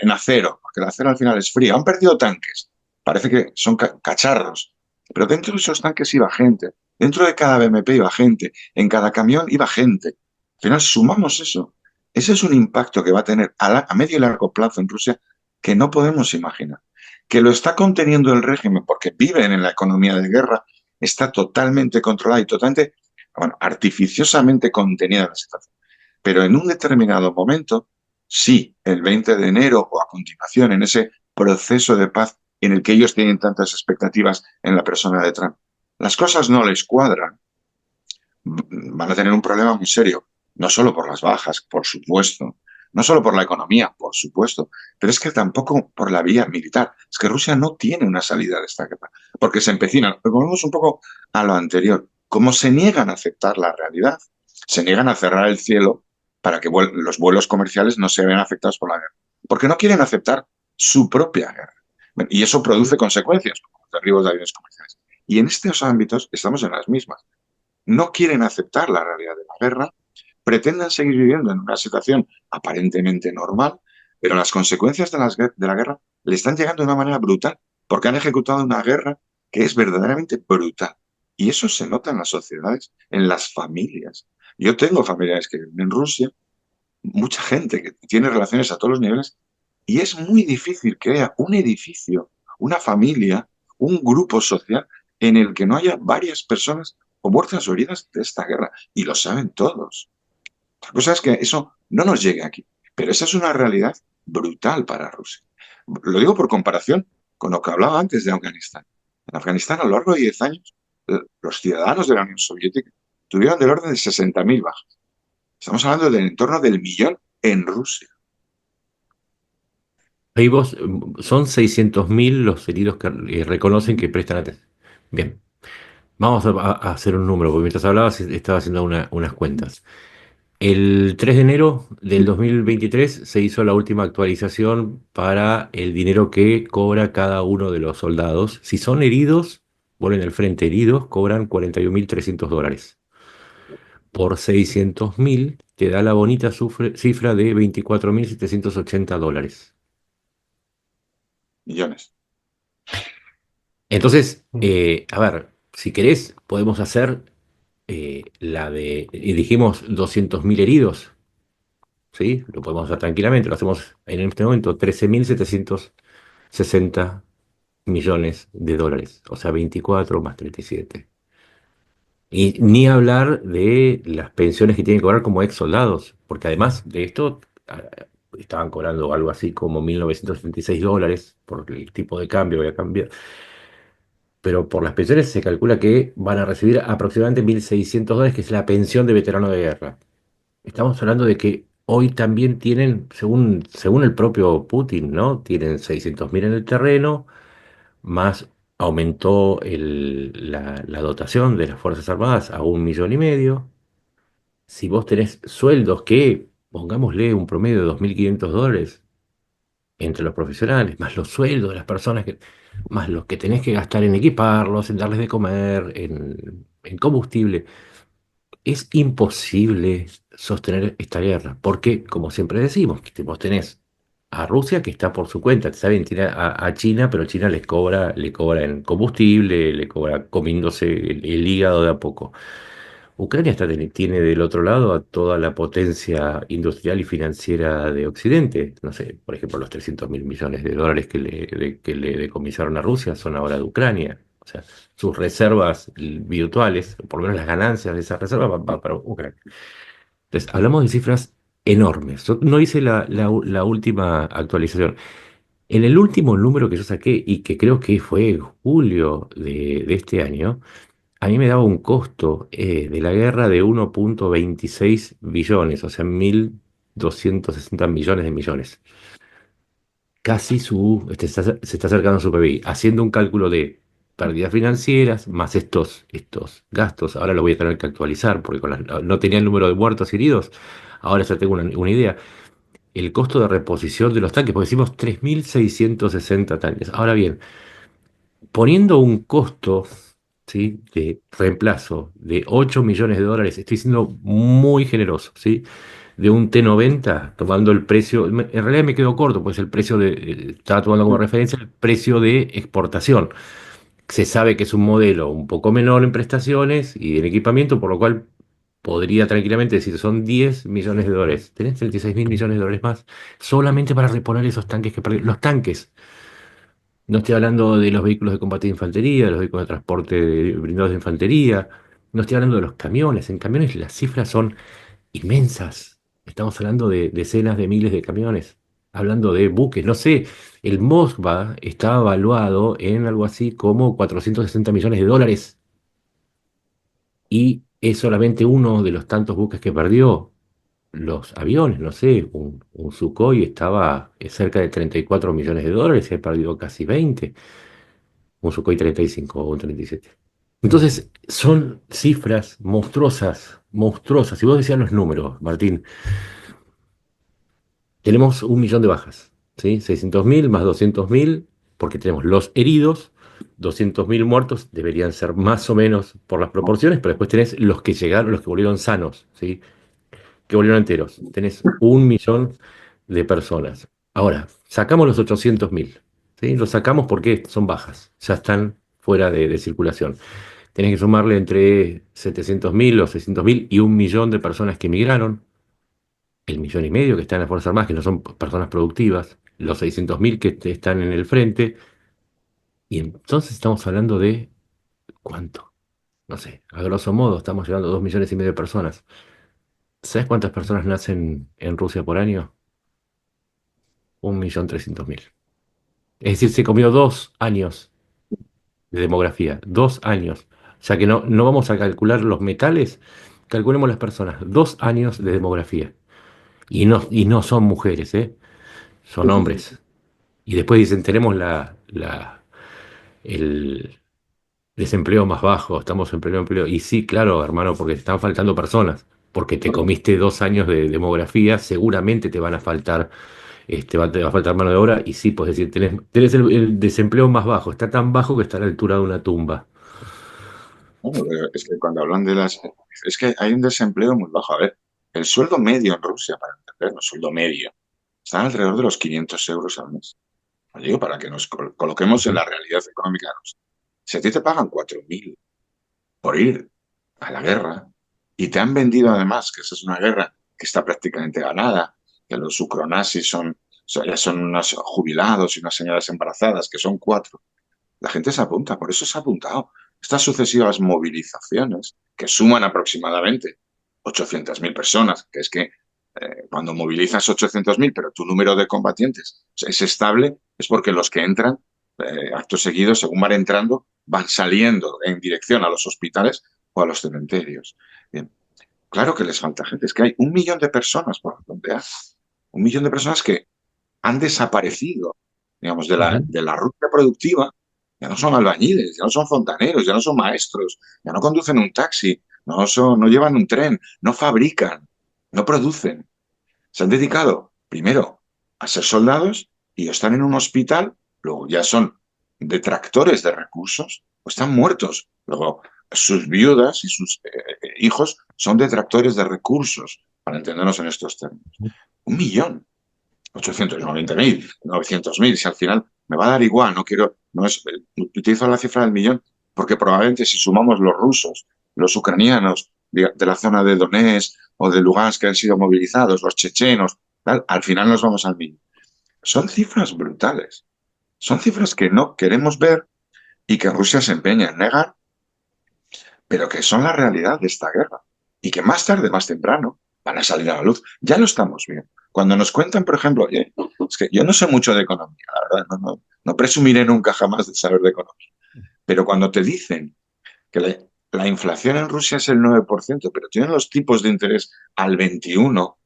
en acero, porque el acero al final es frío, han perdido tanques, parece que son cacharros, pero dentro de esos tanques iba gente, dentro de cada BMP iba gente, en cada camión iba gente. Al final sumamos eso. Ese es un impacto que va a tener a medio y largo plazo en Rusia que no podemos imaginar. Que lo está conteniendo el régimen porque viven en la economía de guerra, está totalmente controlada y totalmente, bueno, artificiosamente contenida la situación. Pero en un determinado momento, sí, el 20 de enero o a continuación, en ese proceso de paz en el que ellos tienen tantas expectativas en la persona de Trump, las cosas no les cuadran, van a tener un problema muy serio, no solo por las bajas, por supuesto, no solo por la economía, por supuesto, pero es que tampoco por la vía militar. Es que Rusia no tiene una salida de esta guerra, porque se empecinan. Volvemos un poco a lo anterior. Como se niegan a aceptar la realidad, se niegan a cerrar el cielo para que los vuelos comerciales no se vean afectados por la guerra, porque no quieren aceptar su propia guerra. Y eso produce consecuencias, como los derribos de aviones comerciales. Y en estos ámbitos estamos en las mismas. No quieren aceptar la realidad de la guerra, pretenden seguir viviendo en una situación aparentemente normal, pero las consecuencias de la guerra le están llegando de una manera brutal, porque han ejecutado una guerra que es verdaderamente brutal. Y eso se nota en las sociedades, en las familias. Yo tengo familiares que viven en Rusia, mucha gente que tiene relaciones a todos los niveles, y es muy difícil que haya un edificio, una familia, un grupo social en el que no haya varias personas o muertas o heridas de esta guerra. Y lo saben todos. La cosa es que eso no nos llegue aquí. Pero esa es una realidad brutal para Rusia. Lo digo por comparación con lo que hablaba antes de Afganistán. En Afganistán, a lo largo de 10 años, los ciudadanos de la Unión Soviética tuvieron del orden de 60.000 bajas. Estamos hablando del entorno del millón en Rusia. Ahí vos, son 600.000 los heridos que reconocen que prestan atención. Bien, vamos a hacer un número, porque mientras hablabas estaba haciendo unas cuentas. El 3 de enero del 2023 se hizo la última actualización para el dinero que cobra cada uno de los soldados. Si son heridos, vuelven al frente heridos, cobran 41.300 dólares. Por 600.000 te da la bonita cifra de 24.780 dólares. Millones. Entonces, Mm. a ver, si querés, podemos hacer la de, y dijimos 200.000 heridos, ¿sí? Lo podemos hacer tranquilamente, lo hacemos en este momento, 13.760 millones de dólares, o sea, 24 más 37. Y ni hablar de las pensiones que tienen que cobrar como ex soldados, porque además de esto, estaban cobrando algo así como 1.976 dólares por el tipo de cambio que había cambiado. Pero por las pensiones se calcula que van a recibir aproximadamente 1.600 dólares, que es la pensión de veterano de guerra. Estamos hablando de que hoy también tienen, según el propio Putin, ¿no? Tienen 600.000 en el terreno, más aumentó la dotación de las Fuerzas Armadas a 1,5 millones. Si vos tenés sueldos que, pongámosle un promedio de 2.500 dólares entre los profesionales, más los sueldos de las personas, más los que tenés que gastar en equiparlos, en darles de comer, en combustible, es imposible sostener esta guerra, porque, como siempre decimos, que vos tenés a Rusia que está por su cuenta, está bien, tiene a China, pero China le cobra en combustible, le cobra comiéndose el hígado de a poco. Ucrania tiene del otro lado a toda la potencia industrial y financiera de Occidente. No sé, por ejemplo, los 300.000 millones de dólares que le decomisaron a Rusia son ahora de Ucrania. O sea, sus reservas virtuales, o por lo menos las ganancias de esas reservas, van para Ucrania. Entonces, hablamos de cifras enormes. Yo no hice la última actualización. En el último número que yo saqué, y que creo que fue en julio de este año, a mí me daba un costo de la guerra de 1,26 billones, o sea, 1.260 millones de millones. Casi se está acercando a su PBI, haciendo un cálculo de pérdidas financieras más estos gastos. Ahora lo voy a tener que actualizar porque no tenía el número de muertos y heridos. Ahora ya tengo una idea. El costo de reposición de los tanques, porque decimos 3.660 tanques. Ahora bien, poniendo un costo, ¿sí?, de reemplazo de 8 millones de dólares, estoy siendo muy generoso, ¿sí?, de un T90, tomando el precio, en realidad me quedo corto, pues el precio estaba tomando como referencia el precio de exportación. Se sabe que es un modelo un poco menor en prestaciones y en equipamiento, por lo cual podría tranquilamente decir, son 10 millones de dólares. Tenés 36.000 millones de dólares más solamente para reponer esos tanques que perdieron. Los tanques. No estoy hablando de los vehículos de combate de infantería, de los vehículos de transporte blindados de infantería. No estoy hablando de los camiones. En camiones las cifras son inmensas. Estamos hablando de decenas de miles de camiones. Hablando de buques. No sé, el Moskva está evaluado en algo así como 460 millones de dólares. Y es solamente uno de los tantos buques que perdió. Los aviones, no sé, un Sukhoi estaba cerca de 34 millones de dólares y ha perdido casi 20. Un Sukhoi 35 o un 37. Mm. Entonces, son cifras monstruosas, monstruosas. Si vos decías los números, Martín, tenemos 1 millón de bajas, ¿sí? 600.000 más 200.000, porque tenemos los heridos, 200.000 muertos, deberían ser más o menos por las proporciones, pero después tenés los que llegaron, los que volvieron sanos, ¿sí?, que volvieron enteros. Tenés 1 millón de personas. Ahora, sacamos los 800.000, ¿sí? Los sacamos porque son bajas, ya están fuera de circulación. Tenés que sumarle entre 700.000 o 600.000 y 1 millón de personas que emigraron, el 1,5 millones que están en las Fuerzas Armadas, que no son personas productivas, los 600.000 que están en el frente, y entonces estamos hablando de ¿cuánto? no sé, a grosso modo estamos llegando a 2,5 millones de personas. ¿Sabes cuántas personas nacen en Rusia por año? 1,300,000. Es decir, se comió 2 años de demografía, 2 años. O sea que no vamos a calcular los metales, calculemos las personas, 2 años de demografía. Y no son mujeres, ¿eh? Son Sí, sí, sí. hombres. Y después dicen, tenemos el desempleo más bajo, estamos en pleno empleo. Y sí, claro, hermano, porque te están faltando personas. Porque te Correcto. comiste 2 años de demografía, seguramente te van a faltar, te va a faltar mano de obra. Y sí, pues decir, tenés el desempleo más bajo, está tan bajo que está a la altura de una tumba. Bueno, pero es que cuando hablan de las... Es que hay un desempleo muy bajo. A ver, el sueldo medio en Rusia, para entenderlo, sueldo medio, está alrededor de los 500 euros al mes. Lo digo para que nos coloquemos en Ujú. la realidad económica de Rusia. Si a ti te pagan 4.000 por ir a la guerra y te han vendido además que esa es una guerra que está prácticamente ganada, que los ucronazis ya son unos jubilados y unas señoras embarazadas, que son cuatro, la gente se apunta, por eso se ha apuntado. Estas sucesivas movilizaciones, que suman aproximadamente 800.000 personas, que es que cuando movilizas 800.000, pero tu número de combatientes es estable, es porque los que entran, acto seguido, según van entrando, van saliendo en dirección a los hospitales o a los cementerios. Bien, claro que les falta gente, es que hay 1 millón de personas por donde hay. 1 millón de personas que han desaparecido, digamos, Ujú. de la ruta productiva. Ya no son albañiles, ya no son fontaneros, ya no son maestros, ya no conducen un taxi, no llevan un tren, no fabrican, no producen. Se han dedicado, primero, a ser soldados y están en un hospital, luego ya son detractores de recursos o están muertos. Luego, sus viudas y sus hijos son detractores de recursos, para entendernos en estos términos. 1 millón. 890.000, 900.000, si al final me va a dar igual, no quiero, no es, utilizo la cifra del millón porque probablemente si sumamos los rusos, los ucranianos de la zona de Donetsk o de Lugansk que han sido movilizados, los chechenos, tal, al final nos vamos al millón. Son cifras brutales, son cifras que no queremos ver y que Rusia se empeña en negar, pero que son la realidad de esta guerra y que más tarde, más temprano, van a salir a la luz. Ya lo estamos viendo. Cuando nos cuentan, por ejemplo, oye, es que yo no sé mucho de economía, la verdad, no presumiré nunca jamás de saber de economía, pero cuando te dicen que la inflación en Rusia es el 9%, pero tienen los tipos de interés al 21%,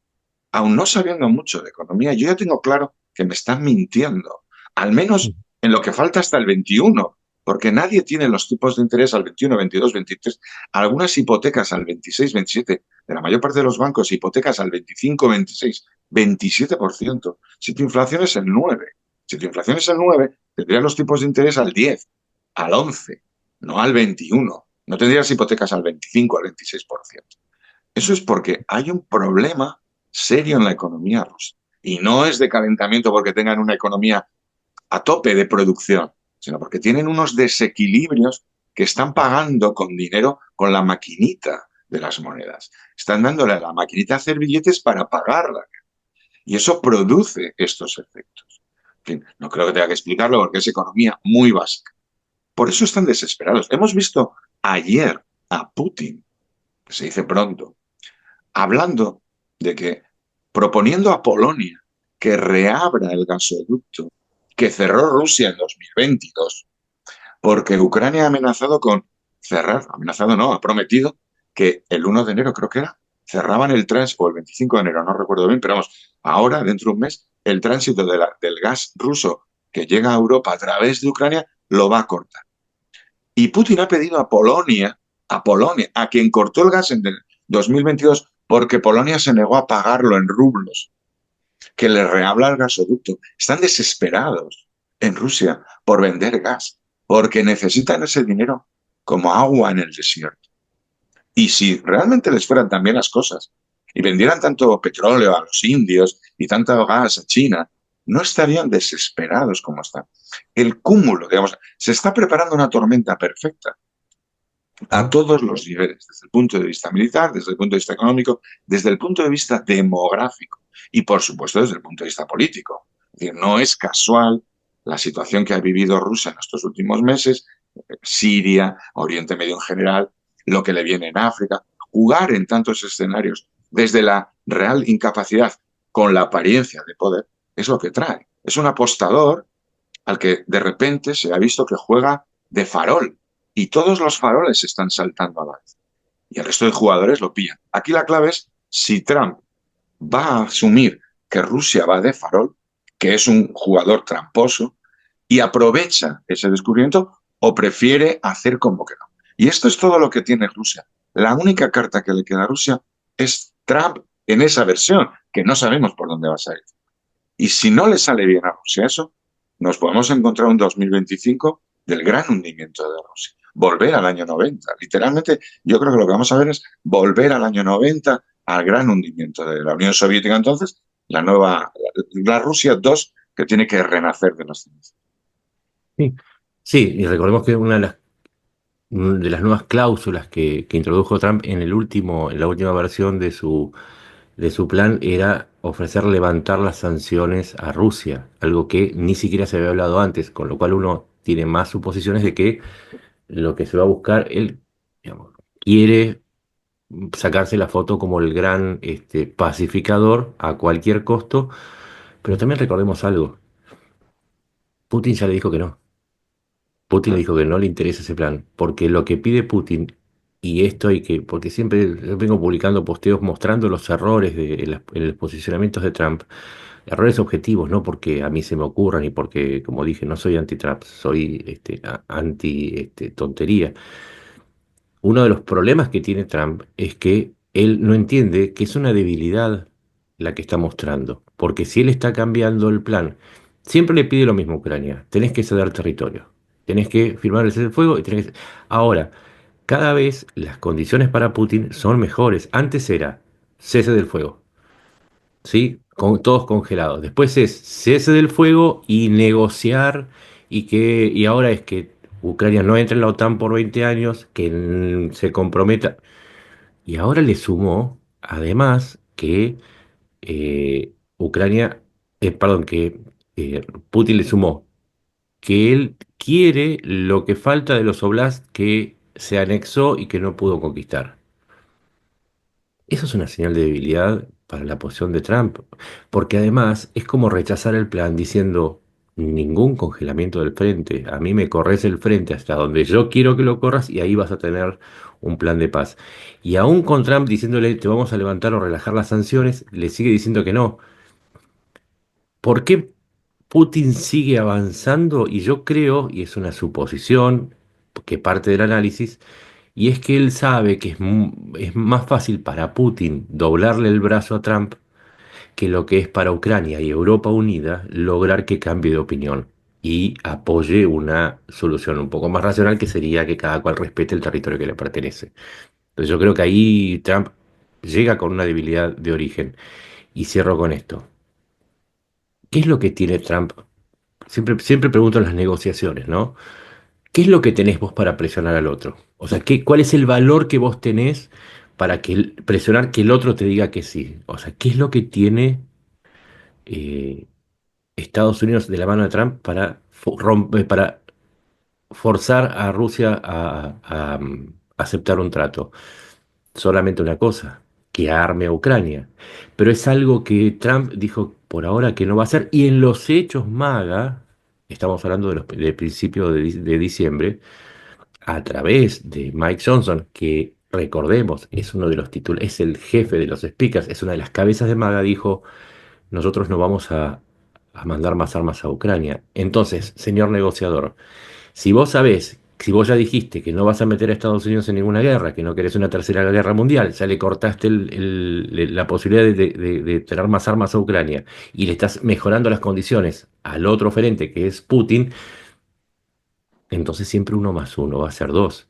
aún no sabiendo mucho de economía, yo ya tengo claro que me están mintiendo, al menos en lo que falta hasta el 21, porque nadie tiene los tipos de interés al 21, 22, 23, algunas hipotecas al 26, 27, de la mayor parte de los bancos hipotecas al 25, 26, 27%. Si tu inflación es el 9, si tu inflación es el 9, tendrías los tipos de interés al 10, al 11, no al 21. No tendrías hipotecas al 25, al 26%. Eso es porque hay un problema serio en la economía rusa. Y no es de calentamiento porque tengan una economía a tope de producción, sino porque tienen unos desequilibrios que están pagando con dinero con la maquinita de las monedas. Están dándole a la maquinita a hacer billetes para pagarla. Y eso produce estos efectos. En fin, no creo que tenga que explicarlo porque es economía muy básica. Por eso están desesperados. Hemos visto ayer a Putin, que se dice pronto, hablando de que proponiendo a Polonia que reabra el gasoducto que cerró Rusia en 2022, porque Ucrania ha amenazado con cerrar, amenazado no, ha prometido que el 1 de enero creo que era, cerraban el tránsito, o el 25 de enero, no recuerdo bien, pero vamos, ahora, dentro de un mes, el tránsito del gas ruso que llega a Europa a través de Ucrania lo va a cortar. Y Putin ha pedido a Polonia, a quien cortó el gas en el 2022, porque Polonia se negó a pagarlo en rublos, que le reabra el gasoducto. Están desesperados en Rusia por vender gas, porque necesitan ese dinero como agua en el desierto. Y si realmente les fueran tan bien las cosas y vendieran tanto petróleo a los indios y tanto gas a China, no estarían desesperados como están. El cúmulo, digamos, se está preparando una tormenta perfecta a todos los niveles, desde el punto de vista militar, desde el punto de vista económico, desde el punto de vista demográfico y, por supuesto, desde el punto de vista político. Es decir, no es casual la situación que ha vivido Rusia en estos últimos meses, Siria, Oriente Medio en general, lo que le viene en África, jugar en tantos escenarios desde la real incapacidad con la apariencia de poder, es lo que trae. Es un apostador al que de repente se ha visto que juega de farol y todos los faroles se están saltando a la vez y el resto de jugadores lo pillan. Aquí la clave es si Trump va a asumir que Rusia va de farol, que es un jugador tramposo, y aprovecha ese descubrimiento o prefiere hacer como que no. Y esto es todo lo que tiene Rusia. La única carta que le queda a Rusia es Trump en esa versión, que no sabemos por dónde va a salir. Y si no le sale bien a Rusia eso, nos podemos encontrar un 2025 del gran hundimiento de Rusia. Volver al año 90. Literalmente, yo creo que lo que vamos a ver es volver al año 90, al gran hundimiento de la Unión Soviética entonces, la Rusia 2, que tiene que renacer de las cenizas. Sí, sí, y recordemos que una de las nuevas cláusulas que introdujo Trump en la última versión de su plan era ofrecer levantar las sanciones a Rusia, algo que ni siquiera se había hablado antes, con lo cual uno tiene más suposiciones de que lo que se va a buscar, él, digamos, quiere sacarse la foto como el gran pacificador a cualquier costo, pero también recordemos algo, Putin ya le dijo que no. Putin le dijo que no le interesa ese plan, porque lo que pide Putin, y esto hay que, porque siempre yo vengo publicando posteos mostrando los errores en los posicionamientos de Trump, errores objetivos, no porque a mí se me ocurran y porque, como dije, no soy anti-Trump, soy anti-tontería. Uno de los problemas que tiene Trump es que él no entiende que es una debilidad la que está mostrando, porque si él está cambiando el plan, siempre le pide lo mismo a Ucrania, tenés que ceder territorio, tenés que firmar el cese del fuego y tenés que... Ahora, cada vez las condiciones para Putin son mejores. Antes era cese del fuego, ¿sí? Todos congelados. Después es cese del fuego y negociar y ahora es que Ucrania no entre en la OTAN por 20 años, que se comprometa. Y ahora le sumó, además, que Ucrania, perdón, que Putin le sumó que él quiere lo que falta de los oblasts que se anexó y que no pudo conquistar. Eso es una señal de debilidad para la posición de Trump, porque además es como rechazar el plan diciendo ningún congelamiento del frente, a mí me corres el frente hasta donde yo quiero que lo corras y ahí vas a tener un plan de paz. Y aún con Trump diciéndole te vamos a levantar o relajar las sanciones, le sigue diciendo que no. ¿Por qué Putin sigue avanzando? Y yo creo, y es una suposición que parte del análisis, y es que él sabe que es más fácil para Putin doblarle el brazo a Trump que lo que es para Ucrania y Europa unida lograr que cambie de opinión y apoye una solución un poco más racional que sería que cada cual respete el territorio que le pertenece. Entonces yo creo que ahí Trump llega con una debilidad de origen. Y cierro con esto. ¿Qué es lo que tiene Trump? Siempre pregunto en las negociaciones, ¿no? ¿Qué es lo que tenés vos para presionar al otro? O sea, ¿cuál es el valor que vos tenés para presionar que el otro te diga que sí? O sea, ¿qué es lo que tiene eh, Estados Unidos de la mano de Trump para, para forzar a Rusia a aceptar un trato? Solamente una cosa, que arme a Ucrania. Pero es algo que Trump dijo por ahora que no va a hacer. Y en los hechos MAGA, estamos hablando del principio de diciembre, a través de Mike Johnson, que recordemos, es uno de los títulos, es el jefe de los speakers, es una de las cabezas de MAGA, dijo, nosotros no vamos a mandar más armas a Ucrania. Entonces, señor negociador, si vos sabés, si vos ya dijiste que no vas a meter a Estados Unidos en ninguna guerra, que no querés una tercera guerra mundial, ya le cortaste la posibilidad de tener más armas a Ucrania y le estás mejorando las condiciones al otro oferente, que es Putin, entonces siempre uno más uno va a ser dos.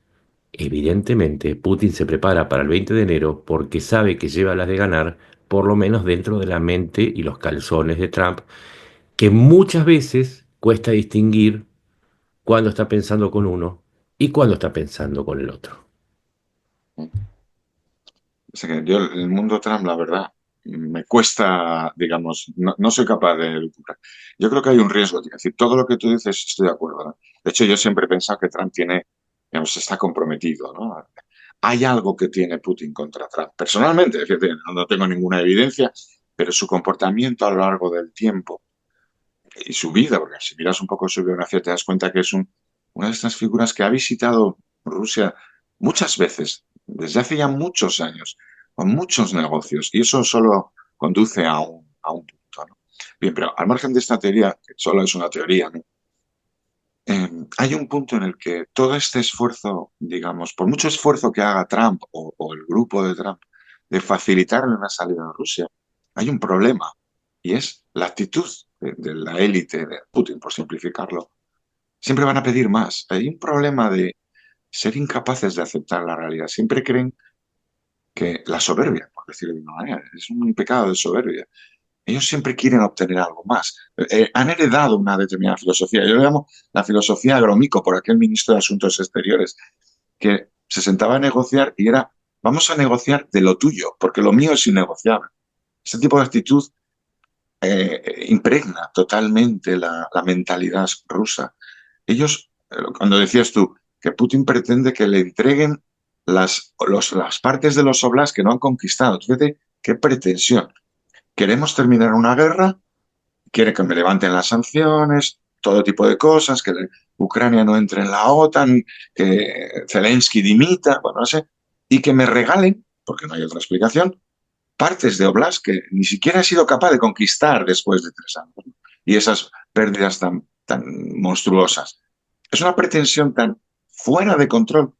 Evidentemente, Putin se prepara para el 20 de enero porque sabe que lleva las de ganar, por lo menos dentro de la mente y los calzones de Trump, que muchas veces cuesta distinguir cuándo está pensando con uno y cuándo está pensando con el otro. O sea que yo, el mundo Trump, la verdad, me cuesta, digamos, no soy capaz de lucrar. Yo creo que hay un riesgo, es decir, todo lo que tú dices estoy de acuerdo, ¿no? De hecho, yo siempre he pensado que Trump tiene, digamos, está comprometido, ¿no? Hay algo que tiene Putin contra Trump. Personalmente, fíjate, no tengo ninguna evidencia, pero su comportamiento a lo largo del tiempo y su vida, porque si miras un poco su biografía te das cuenta que es una de estas figuras que ha visitado Rusia muchas veces, desde hace ya muchos años, con muchos negocios, y eso solo conduce a un punto, ¿no? Bien, pero al margen de esta teoría, que solo es una teoría, ¿no? Hay un punto en el que todo este esfuerzo, digamos, por mucho esfuerzo que haga Trump o el grupo de Trump de facilitarle una salida a Rusia, hay un problema y es la actitud de la élite de Putin, por simplificarlo. Siempre van a pedir más. Hay un problema de ser incapaces de aceptar la realidad. Siempre creen que la soberbia, por decirlo de una manera, es un pecado de soberbia. Ellos siempre quieren obtener algo más. Han heredado una determinada filosofía. Yo le llamo la filosofía Gromyko, por aquel ministro de Asuntos Exteriores, que se sentaba a negociar y era, vamos a negociar de lo tuyo, porque lo mío es innegociable. Ese tipo de actitud impregna totalmente la mentalidad rusa. Ellos, cuando decías tú, que Putin pretende que le entreguen las partes de los oblasts que no han conquistado. Fíjate qué pretensión. Queremos terminar una guerra, quiere que me levanten las sanciones, todo tipo de cosas, que Ucrania no entre en la OTAN, que Zelensky dimita, bueno, no sé, y que me regalen, porque no hay otra explicación, partes de Oblast que ni siquiera he sido capaz de conquistar después de 3 años, ¿no? Y esas pérdidas tan monstruosas. Es una pretensión tan fuera de control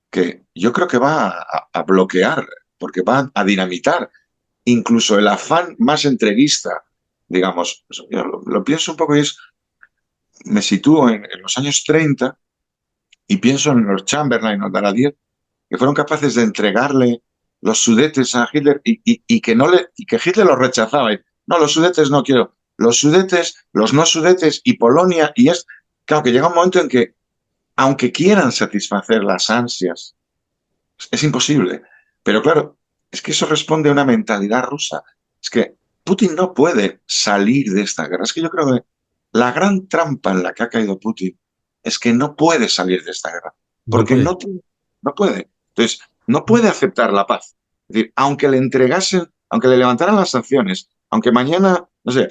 que yo creo que va a bloquear, porque va a dinamitar incluso el afán más entreguista, digamos. Yo lo pienso un poco y me sitúo en los años 30 y pienso en los Chamberlain o Daladier, que fueron capaces de entregarle los Sudetes a Hitler y que Hitler los rechazaba. No, los Sudetes no quiero. Los Sudetes, los no Sudetes y Polonia. Claro que llega un momento en que, aunque quieran satisfacer las ansias, es imposible. Pero claro, es que eso responde a una mentalidad rusa. Es que Putin no puede salir de esta guerra. Es que yo creo que la gran trampa en la que ha caído Putin es que no puede salir de esta guerra. No Porque puede. no puede. Entonces, no puede aceptar la paz. Es decir, aunque le entregasen, aunque le levantaran las sanciones, aunque mañana, no sé,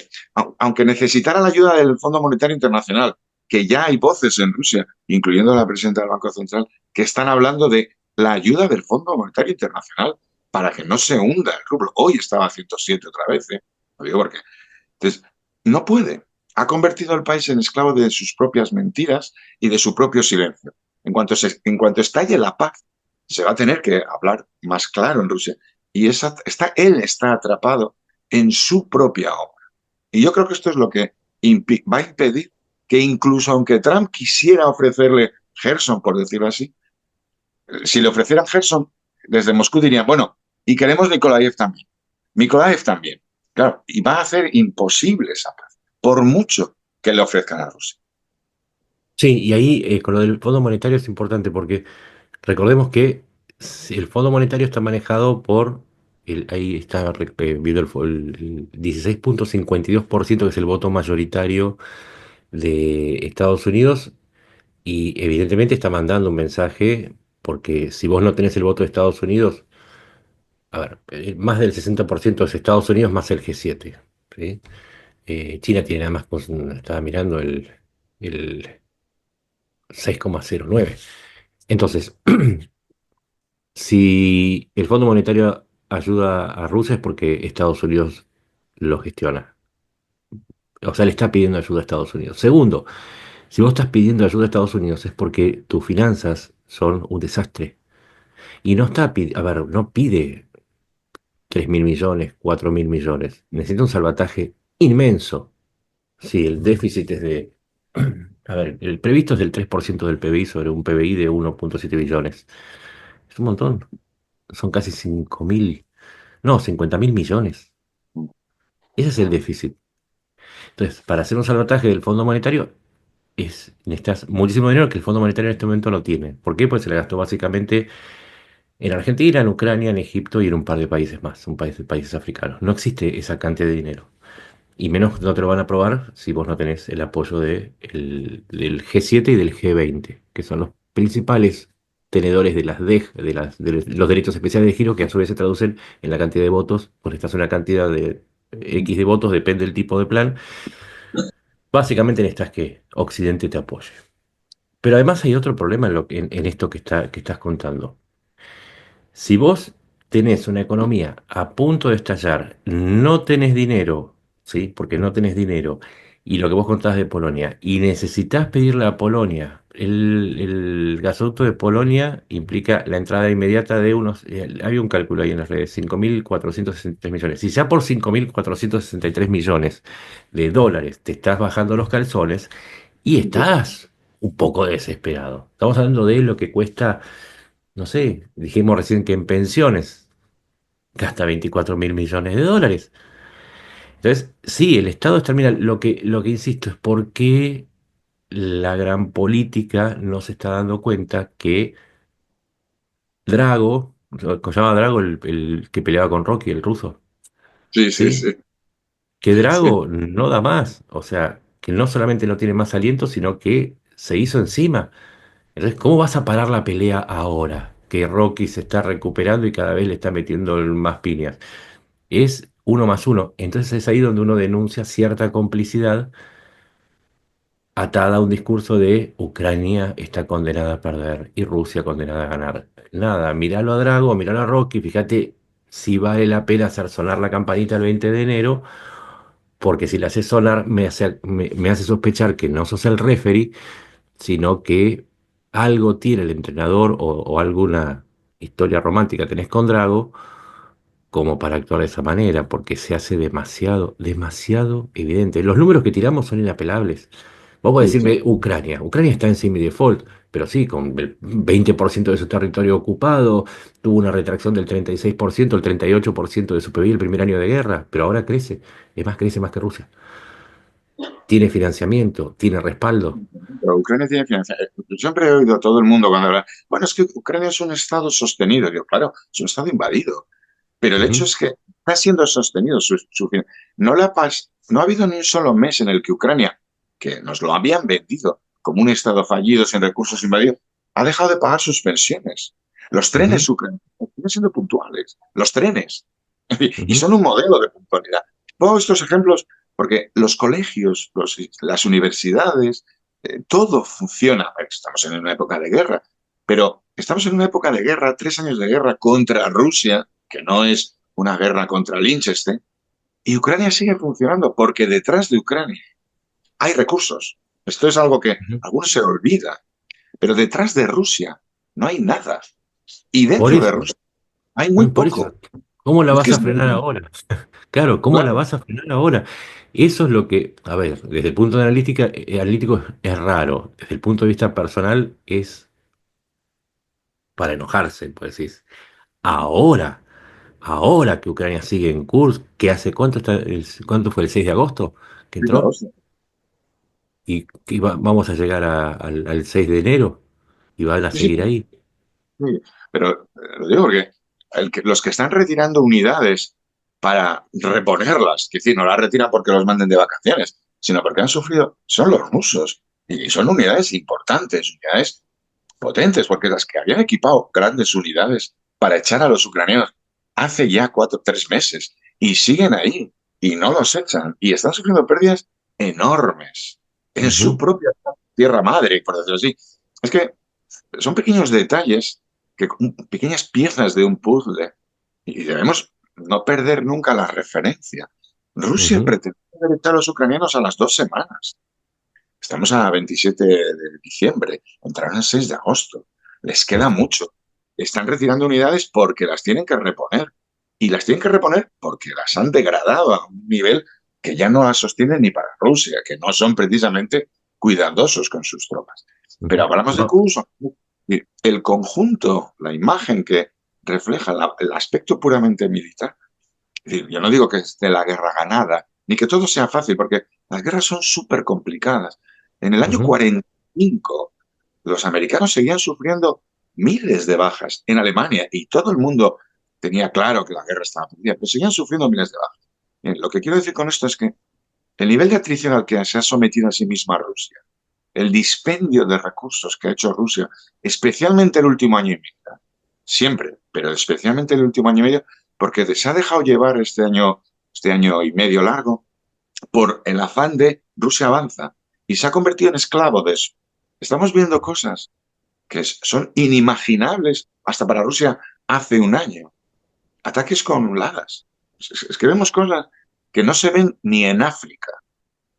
aunque necesitara la ayuda del Fondo Monetario Internacional, que ya hay voces en Rusia, incluyendo la presidenta del Banco Central, que están hablando de la ayuda del Fondo Monetario Internacional para que no se hunda el rublo. Hoy estaba a 107 otra vez, ¿eh? Lo digo porque. Entonces, no puede. Ha convertido al país en esclavo de sus propias mentiras y de su propio silencio. En cuanto estalle la paz, se va a tener que hablar más claro en Rusia. Y él está atrapado en su propia obra. Y yo creo que esto es lo que va a impedir que incluso aunque Trump quisiera ofrecerle Gerson, por decirlo así, si le ofrecieran Gerson, desde Moscú dirían, bueno, y queremos Nikolaev también. Nikolaev también. Claro, y va a hacer imposible esa paz, por mucho que le ofrezcan a Rusia. Sí, y ahí con lo del Fondo Monetario es importante porque recordemos que el Fondo Monetario está manejado por, ahí está viendo el 16,52%, que es el voto mayoritario de Estados Unidos, y evidentemente está mandando un mensaje, porque si vos no tenés el voto de Estados Unidos, a ver, más del 60% es Estados Unidos más el G7, ¿sí? China tiene nada más, estaba mirando el 6,09. Entonces, si el Fondo Monetario ayuda a Rusia es porque Estados Unidos lo gestiona. O sea, le está pidiendo ayuda a Estados Unidos. Segundo, si vos estás pidiendo ayuda a Estados Unidos es porque tus finanzas son un desastre. Y no está, a ver, no pide 3.000 millones, 4.000 millones. Necesita un salvataje inmenso. Sí, el déficit es de... A ver, el previsto es del 3% del PBI sobre un PBI de 1,7 billones. Es un montón. Son casi 5.000, no, 50.000 millones. Ese es el déficit. Entonces, para hacer un salvataje del Fondo Monetario, necesitas muchísimo dinero que el Fondo Monetario en este momento no tiene. ¿Por qué? Pues se le gastó básicamente en Argentina, en Ucrania, en Egipto y en un par de países más, países africanos. No existe esa cantidad de dinero. Y menos no te lo van a aprobar si vos no tenés el apoyo del G7 y del G20, que son los principales. tenedores de las DEG, de los derechos especiales de giro, que a su vez se traducen en la cantidad de votos, pues estás una cantidad de X de votos, depende del tipo de plan. Básicamente necesitas que Occidente te apoye. Pero además hay otro problema en esto que estás contando. Si vos tenés una economía a punto de estallar, no tenés dinero, ¿sí? Porque no tenés dinero, y lo que vos contás de Polonia, y necesitas pedirle a Polonia, el gasoducto de Polonia implica la entrada inmediata de unos, había un cálculo ahí en las redes, 5.463 millones. Si ya por 5.463 millones de dólares te estás bajando los calzones y estás un poco desesperado. Estamos hablando de lo que cuesta, no sé, dijimos recién que en pensiones gasta 24.000 millones de dólares. Entonces, sí, el Estado está, mira, lo que insisto es por qué la gran política no se está dando cuenta que Drago, ¿cómo se llama Drago el que peleaba con Rocky, el ruso? Sí, sí, ¿Sí? sí, Que sí. Drago no da más, o sea, que no solamente no tiene más aliento, sino que se hizo encima. Entonces, ¿cómo vas a parar la pelea ahora? Que Rocky se está recuperando y cada vez le está metiendo más piñas. Es uno más uno. Entonces es ahí donde uno denuncia cierta complicidad atada a un discurso de Ucrania está condenada a perder y Rusia condenada a ganar. Nada, míralo a Drago, míralo a Rocky, fíjate si vale la pena hacer sonar la campanita el 20 de enero, porque si la haces sonar me hace sospechar que no sos el referee, sino que algo tiene el entrenador o alguna historia romántica tenés con Drago como para actuar de esa manera, porque se hace demasiado, demasiado evidente. Los números que tiramos son inapelables. Vos podés Sí, sí. decirme Ucrania. Ucrania está en semi-default, pero sí, con el 20% de su territorio ocupado, tuvo una retracción del 36%, el 38% de su PIB el primer año de guerra, pero ahora crece. Es más, crece más que Rusia. Tiene financiamiento, tiene respaldo. Pero Ucrania tiene financiación. Yo siempre he oído a todo el mundo cuando habla, bueno, es que Ucrania es un Estado sostenido. Digo, claro, es un Estado invadido. Pero el hecho Ujú, es que está siendo sostenido no ha habido ni un solo mes en el que Ucrania, que nos lo habían vendido como un Estado fallido, sin recursos invadidos, ha dejado de pagar sus pensiones. Los ujú, trenes ucranianos siguen siendo puntuales. Los trenes. Y ujú, son un modelo de puntualidad. Pongo estos ejemplos porque los colegios, las universidades, todo funciona. Estamos en una época de guerra, pero estamos en una época de guerra, 3 años de guerra contra Rusia, que no es una guerra contra Liechtenstein, y Ucrania sigue funcionando porque detrás de Ucrania hay recursos. Esto es algo que a ujú. algunos se olvida, pero detrás de Rusia no hay nada. Y Por dentro de eso, Rusia hay muy por eso, poco. ¿cómo la Es que vas a es frenar ahora? Claro, ¿cómo la claro. vas a frenar ahora? Eso es lo que, a ver, desde el punto de analítico es raro, desde el punto de vista personal es para enojarse, pues decís, ahora, ahora que Ucrania sigue en curso, que hace cuánto cuánto fue el 6 de agosto que Es la entró, hostia. y que vamos a llegar al 6 de enero y van a Sí, sí, seguir ahí. sí. Pero lo digo porque los que están retirando unidades para reponerlas, es decir, no las retiran porque los manden de vacaciones, sino porque han sufrido, son los rusos. Y son unidades importantes, unidades potentes, porque las que habían equipado grandes unidades para echar a los ucranianos hace ya 3 meses y siguen ahí y no los echan y están sufriendo pérdidas enormes en su Ujú, propia tierra madre, por decirlo así. Es que son pequeños detalles, pequeñas piezas de un puzzle y debemos no perder nunca la referencia. Rusia ujú, pretende echar a los ucranianos a las 2 semanas. Estamos a 27 de diciembre, entrarán el 6 de agosto. Les queda ujú, mucho. Están retirando unidades porque las tienen que reponer. Y las tienen que reponer porque las han degradado a un nivel que ya no las sostienen ni para Rusia, que no son precisamente cuidadosos con sus tropas. Pero ujú. hablamos de curso. El conjunto, la imagen que refleja el aspecto puramente militar. Es decir, yo no digo que esté la guerra ganada, ni que todo sea fácil, porque las guerras son súper complicadas. En el año Ujú, 45, los americanos seguían sufriendo miles de bajas en Alemania y todo el mundo tenía claro que la guerra estaba perdida, pero seguían sufriendo miles de bajas. Bien, lo que quiero decir con esto es que el nivel de atrición al que se ha sometido a sí misma Rusia el dispendio de recursos que ha hecho Rusia, especialmente el último año y medio, siempre, pero especialmente el último año y medio, porque se ha dejado llevar este año y medio largo por el afán de Rusia avanza y se ha convertido en esclavo de eso. Estamos viendo cosas que son inimaginables hasta para Rusia hace un año. Ataques con lagas. Es que vemos cosas que no se ven ni en África.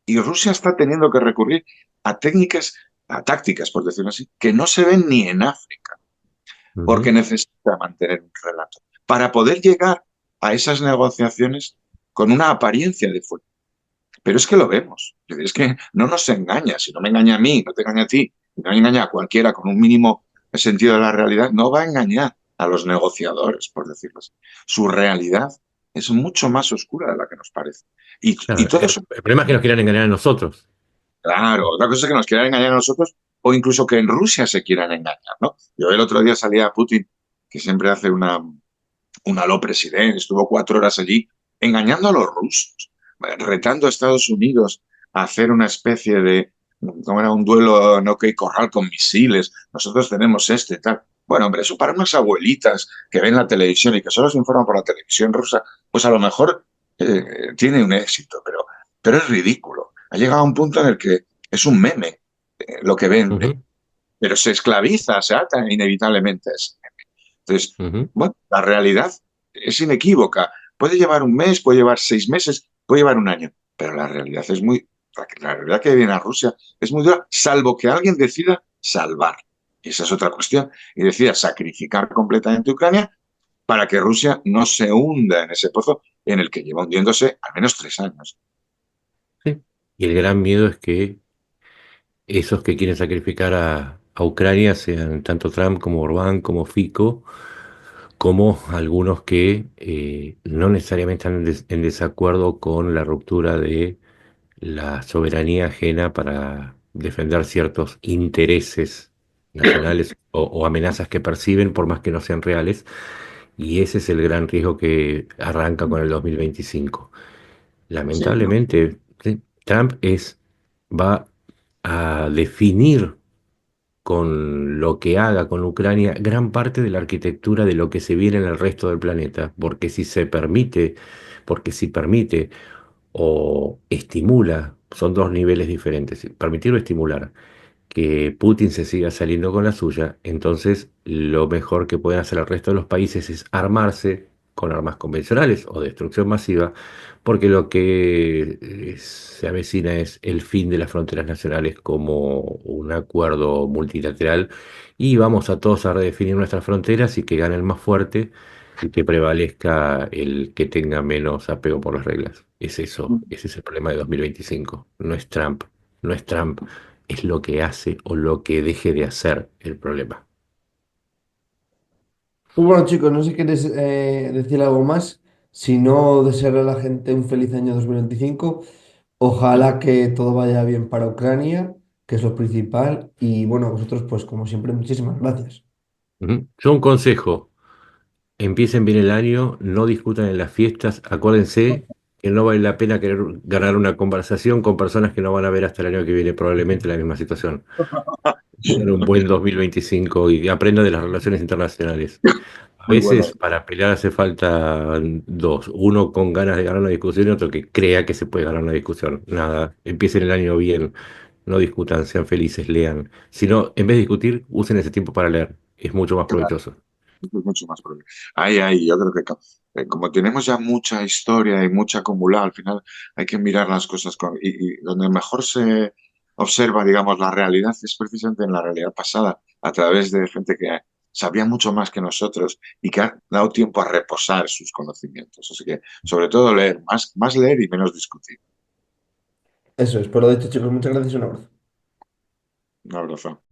Y Rusia está teniendo que recurrir a técnicas, a tácticas, por decirlo así, que no se ven ni en África, porque Ujú. necesita mantener un relato para poder llegar a esas negociaciones con una apariencia de fuerza. Pero es que lo vemos. Es que no nos engaña. Si no me engaña a mí, no te engaña a ti, no engaña a cualquiera con un mínimo sentido de la realidad, no va a engañar a los negociadores, por decirlo así. Su realidad es mucho más oscura de la que nos parece. Y Claro, todo eso, el problema es que nos quieran engañar a nosotros. claro, otra cosa es que nos quieran engañar a nosotros o incluso que en Rusia se quieran engañar, ¿no? Yo el otro día salía a Putin, que siempre hace una aló presidente, estuvo 4 horas allí engañando a los rusos, retando a Estados Unidos a hacer una especie de, como era un duelo no que corral con misiles, nosotros tenemos este y tal. Bueno, hombre, eso para unas abuelitas que ven la televisión y que solo se informan por la televisión rusa, pues a lo mejor tiene un éxito, pero es ridículo. Ha llegado a un punto en el que es un meme lo que vende, Ujú, pero se esclaviza, se ata inevitablemente a ese meme. Entonces, ujú. bueno, la realidad es inequívoca. Puede llevar un mes, puede llevar 6 meses, puede llevar un año, pero la realidad es muy, la realidad que viene a Rusia es muy dura, salvo que alguien decida salvar. Y esa es otra cuestión. Y decida sacrificar completamente Ucrania para que Rusia no se hunda en ese pozo en el que lleva hundiéndose al menos 3 años. Sí. Y el gran miedo es que esos que quieren sacrificar a Ucrania sean tanto Trump como Orbán como Fico, como algunos que no necesariamente están en desacuerdo con la ruptura de la soberanía ajena para defender ciertos intereses nacionales o amenazas que perciben por más que no sean reales. Y ese es el gran riesgo que arranca con el 2025. Sí, ¿no? Lamentablemente, sí, Trump va a definir con lo que haga con Ucrania gran parte de la arquitectura de lo que se viene en el resto del planeta, porque si permite o estimula, son dos niveles diferentes, permitir o estimular que Putin se siga saliendo con la suya, entonces lo mejor que pueden hacer el resto de los países es armarse con armas convencionales o destrucción masiva, porque lo que se avecina es el fin de las fronteras nacionales como un acuerdo multilateral y vamos a todos a redefinir nuestras fronteras y que gane el más fuerte y que prevalezca el que tenga menos apego por las reglas. Es eso, ese es el problema de 2025. No es Trump, no es Trump, es lo que hace o lo que deje de hacer el problema. Pues bueno, chicos, no sé si queréis decir algo más. Si no, desearle a la gente un feliz año 2025. Ojalá que todo vaya bien para Ucrania, que es lo principal. Y bueno, vosotros, pues como siempre, muchísimas gracias. Ujú. Yo un consejo, empiecen bien el año, no discutan en las fiestas, acuérdense que no vale la pena querer ganar una conversación con personas que no van a ver hasta el año que viene probablemente la misma situación. Tengan un buen 2025 y aprendan de las relaciones internacionales. A Muy bueno. veces para pelear hace falta dos, uno con ganas de ganar una discusión y otro que crea que se puede ganar una discusión. Nada, empiecen el año bien, no discutan, sean felices, lean. Si no, en vez de discutir, usen ese tiempo para leer, es mucho más provechoso. Es mucho más problema. Ahí, yo creo que como tenemos ya mucha historia y mucha acumulada, al final hay que mirar las cosas y donde mejor se observa, digamos, la realidad es precisamente en la realidad pasada, a través de gente que sabía mucho más que nosotros y que ha dado tiempo a reposar sus conocimientos. Así que, sobre todo, leer, más leer y menos discutir. Eso es, por lo dicho, chicos, muchas gracias y un abrazo. Un abrazo.